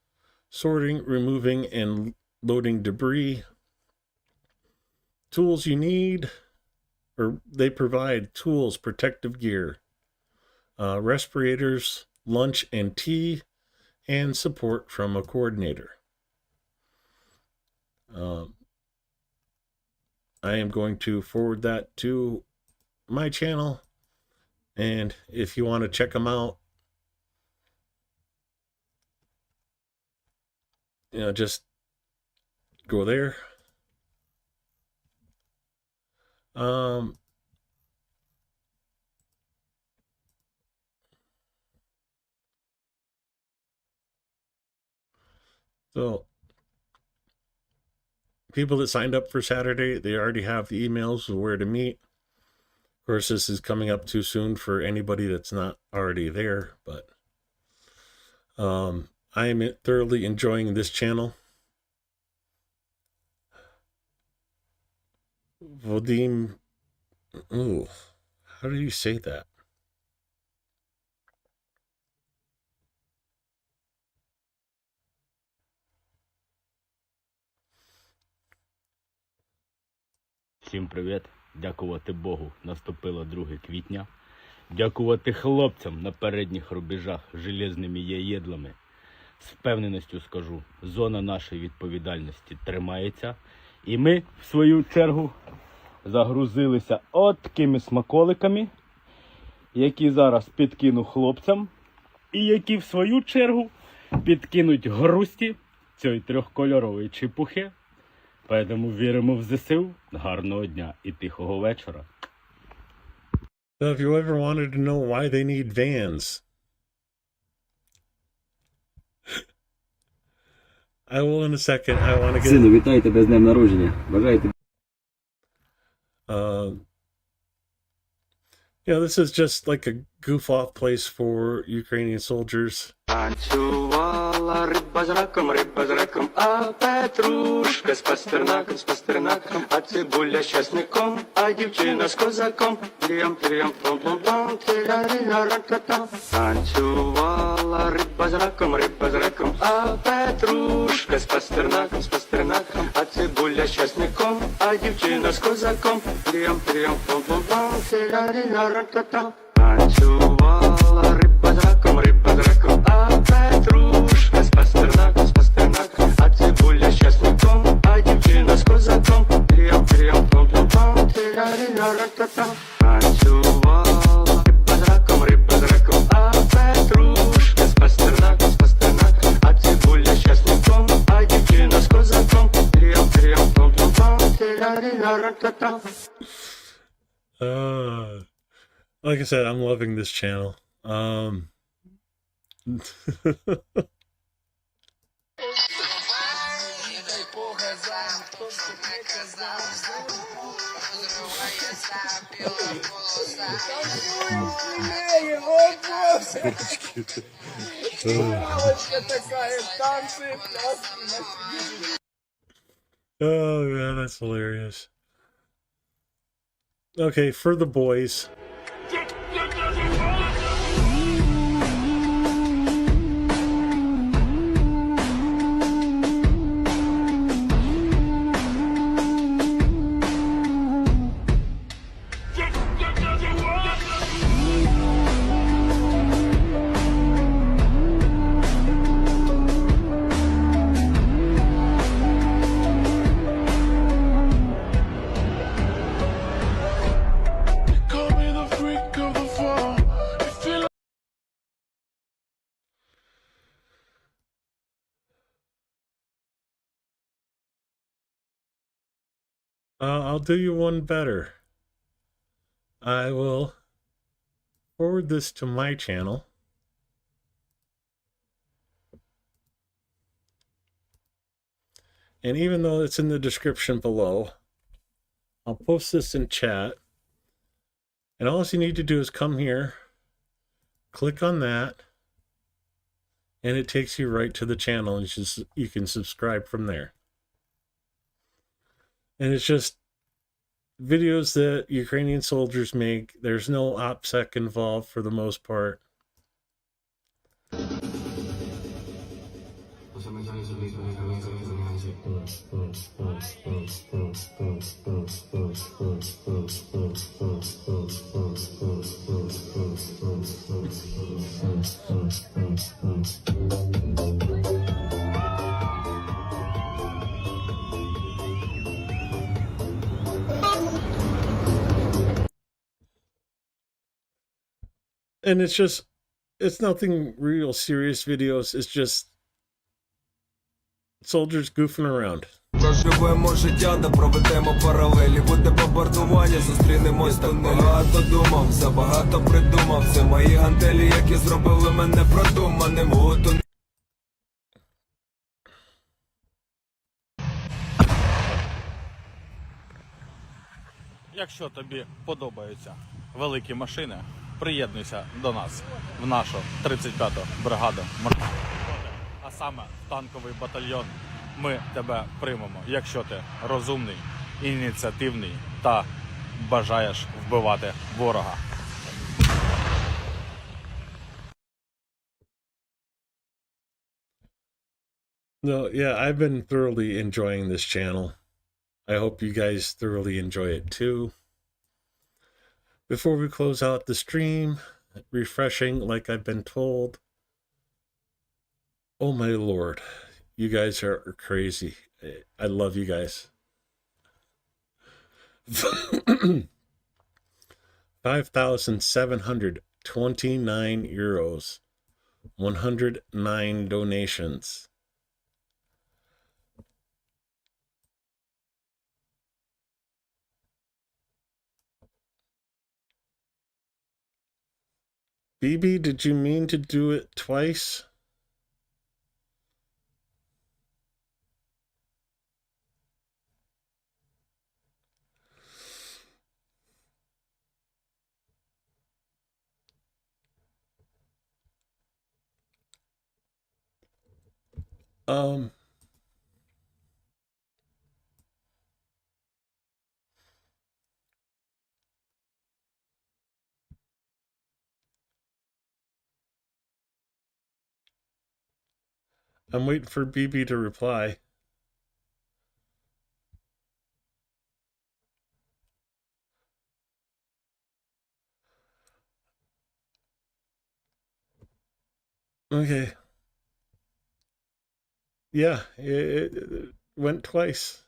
sorting, removing, and loading debris. Tools you need, or they provide tools, protective gear, respirators, lunch and tea, and support from a coordinator. I am going to forward that to my channel, and if you want to check them out, just go there. So people that signed up for Saturday, they already have the emails of where to meet. Of course, this is coming up too soon for anybody that's not already there, but I am thoroughly enjoying this channel. Vadim, ooh, how do you say that? Всім привіт. Дякувати Богу, наступило 2 квітня. Дякувати хлопцям на передніх рубежах железними яєдлами. З впевненістю скажу, зона нашої відповідальності тримається. І ми, в свою чергу, загрузилися от такими смаколиками, які зараз підкину хлопцям. І які, в свою чергу, підкинуть грусті цієї трьохкольорової чепухи. Поэтому віримо в ЗСУ. Гарного дня і тихого вечора. So if you ever wanted to know why they need vans, I will in a second. I want to get... Сину, вітаю тебе з днем народження. Бажаю тобі. Yeah, this is just like a goof off place for Ukrainian soldiers. Танцювала риба з раком, а петрушка з пастернаком, а цибуля з часником, а дівчина з козаком. Тріам, тріам, плом-плом-плом, тирарі-ра-ра-та-та. Танцювала риба з раком, а петрушка з пастернаком, а цибуля з часником, а дівчина з козаком. Тріам, тріам, плом-плом-плом, тирарі-ра-ра-та-та. Танцювала риба з раком, а петрушка з пастернаком, а цибуля з часником, а дівчина з козаком. Тріам, тріам, плом-плом-плом, тирарі-ра-ра-та-та. Танцювала риба з раком, а петрушка з пастернаком, а цибуля з часником, а дівчина з козаком. Тріам, тріам, плом-плом-плом, тирарі-ра-ра-та-та. Like I said, I'm loving this channel. Oh man, that's hilarious. Okay, for the boys. I'll do you one better. I will forward this to my channel. And even though it's in the description below, I'll post this in chat. And all you need to do is come here, click on that, and it takes you right to the channel, and you can subscribe from there. And it's just videos that Ukrainian soldiers make. There's no OPSEC involved for the most part. And it's nothing real serious videos. It's just soldiers goofing around. Проживемо життя, де проведемо паралелі. Буде бомбардування, зустрінемось так багато думав, забагато придумав. Це мої гантелі, які зробили мене продуманим. Готу. Якщо тобі подобаються великі машини, приєднуйся до нас в нашу 35-ту бригаду морських піхоти, а саме в танковий батальйон. Ми тебе приймемо, якщо ти розумний, ініціативний та бажаєш вбивати ворога. No, yeah, I've been thoroughly enjoying this channel. I hope you guys thoroughly enjoy it too. Before we close out the stream, refreshing like I've been told. Oh my Lord, you guys are crazy. I love you guys. 5,729 euros, 109 donations. BB, did you mean to do it twice? Um, I'm waiting for BB to reply. Okay. Yeah, it went twice.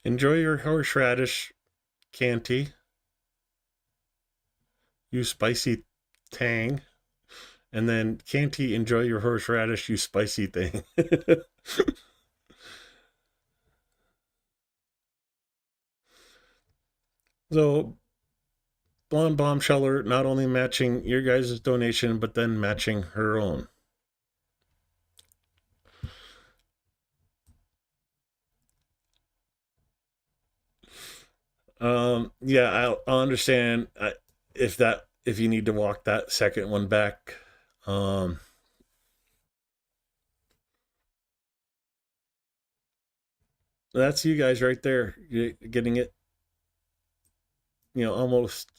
Enjoy your horseradish, Canty. You spicy tang. And then Canty, enjoy your horseradish, you spicy thing. So, Blonde Bombsheller not only matching your guys' donation, but then matching her own. Yeah, I'll understand if you need to walk that second one back. That's you guys right there. You're getting it, almost.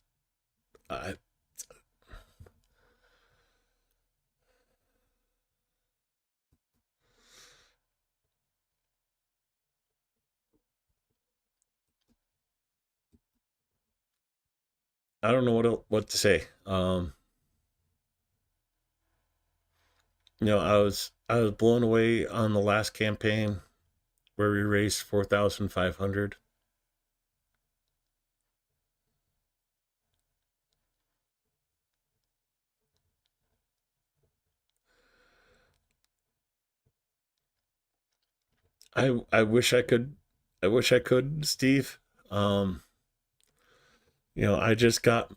I don't know what to say. I was blown away on the last campaign where we raised 4,500. I wish I could. I wish I could, Steve. Um, I just got.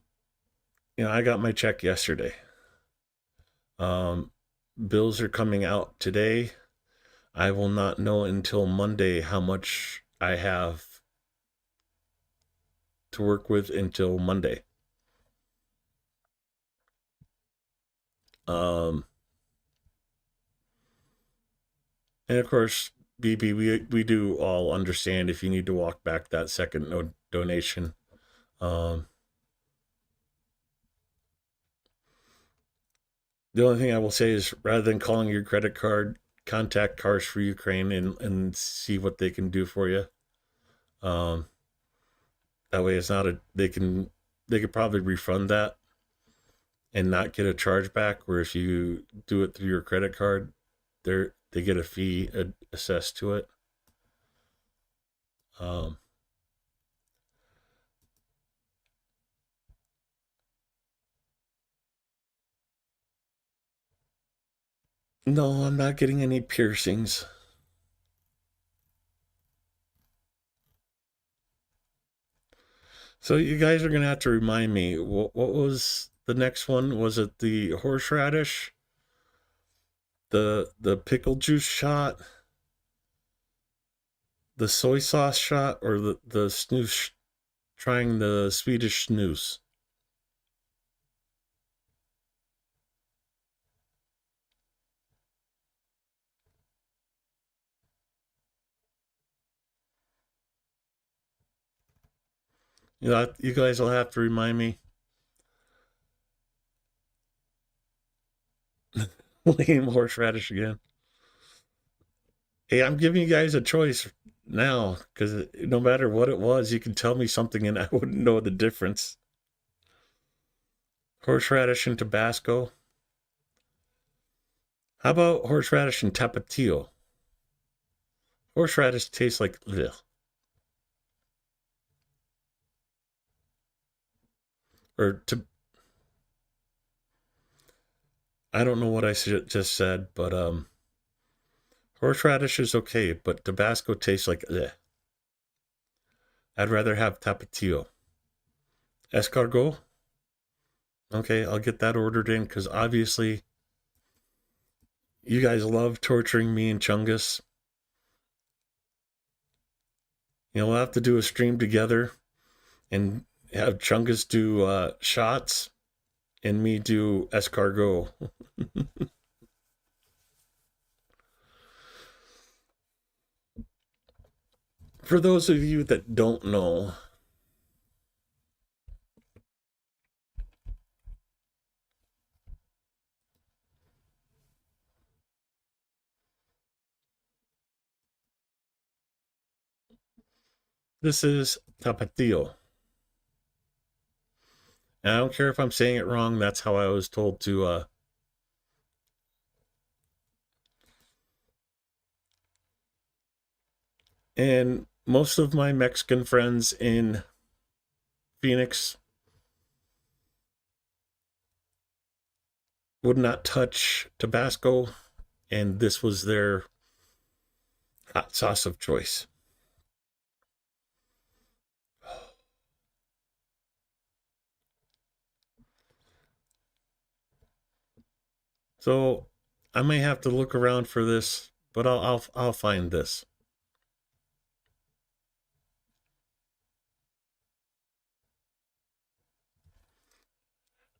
I got my check yesterday. Bills are coming out today. I will not know until Monday how much I have to work with until Monday. And of course, BB, we do all understand if you need to walk back that second donation. The only thing I will say is rather than calling your credit card, contact Cars for Ukraine and see what they can do for you. That way it's not they could probably refund that and not get a charge back, where if you do it through your credit card, they get a fee assessed to it. No, I'm not getting any piercings. So you guys are gonna have to remind me what was the next one? Was it the horseradish, the pickle juice shot, the soy sauce shot, or the snooze? Trying the Swedish snooze. You guys will have to remind me. Lame horseradish again. Hey, I'm giving you guys a choice now, because no matter what it was, you can tell me something and I wouldn't know the difference. Horseradish and Tabasco. How about horseradish and Tapatio? Horseradish tastes like ugh. Or I don't know what I just said, but horseradish is okay, but Tabasco tastes like ugh. I'd rather have Tapatio. Escargot. Okay, I'll get that ordered in because obviously you guys love torturing me and Chungus. We'll have to do a stream together and have Chungus do shots and me do escargot. For those of you that don't know, this is tapatio. And I don't care if I'm saying it wrong, that's how I was told to and most of my Mexican friends in Phoenix would not touch Tabasco, and this was their hot sauce of choice. So I may have to look around for this, but I'll find this.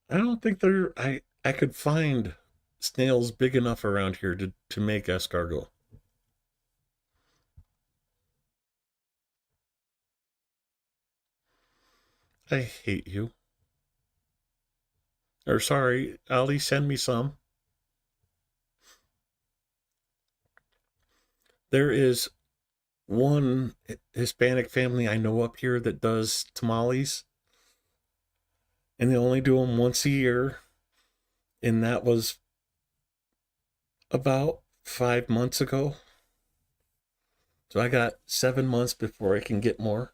I don't think I could find snails big enough around here to make escargot. I hate you. Or sorry, Ali, send me some. There is one Hispanic family I know up here that does tamales, and they only do them once a year, and that was about 5 months ago. So I got 7 months before I can get more.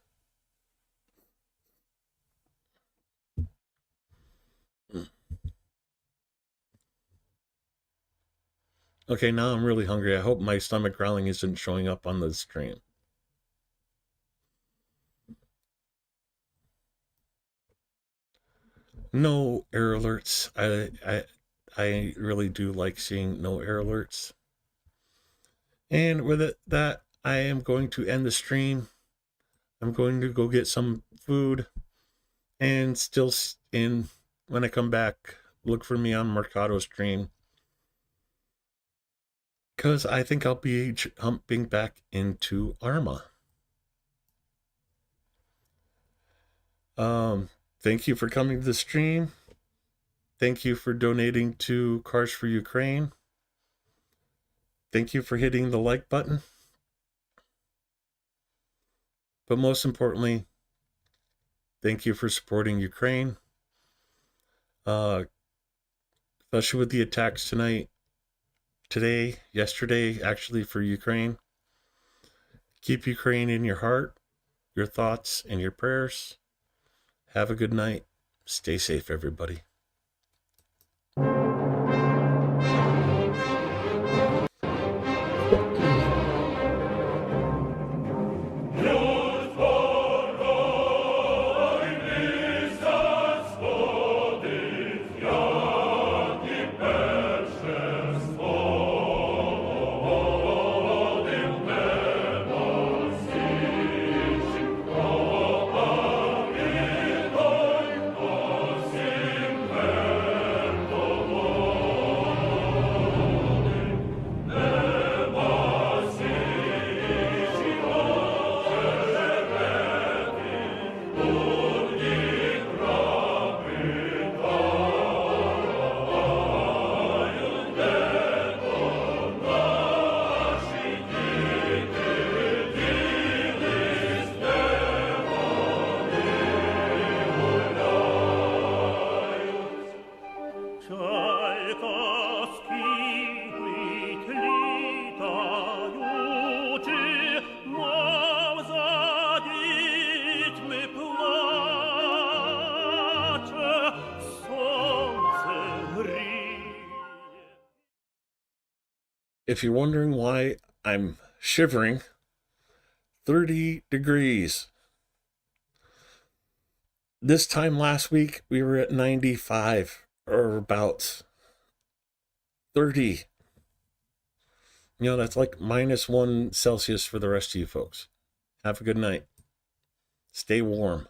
Okay, now I'm really hungry. I hope my stomach growling isn't showing up on the stream. No error alerts. I really do like seeing no error alerts. And with that, I am going to end the stream. I'm going to go get some food, and still when I come back, look for me on Mercado stream, because I think I'll be humping back into Arma. Thank you for coming to the stream. Thank you for donating to Cars for Ukraine. Thank you for hitting the like button. But most importantly, thank you for supporting Ukraine. Especially with the attacks yesterday, actually, for Ukraine. Keep Ukraine in your heart, your thoughts, and your prayers. Have a good night. Stay safe, everybody. If you're wondering why I'm shivering, 30 degrees. This time last week, we were at 95 or about 30. You know, that's like -1 Celsius for the rest of you folks. Have a good night. Stay warm.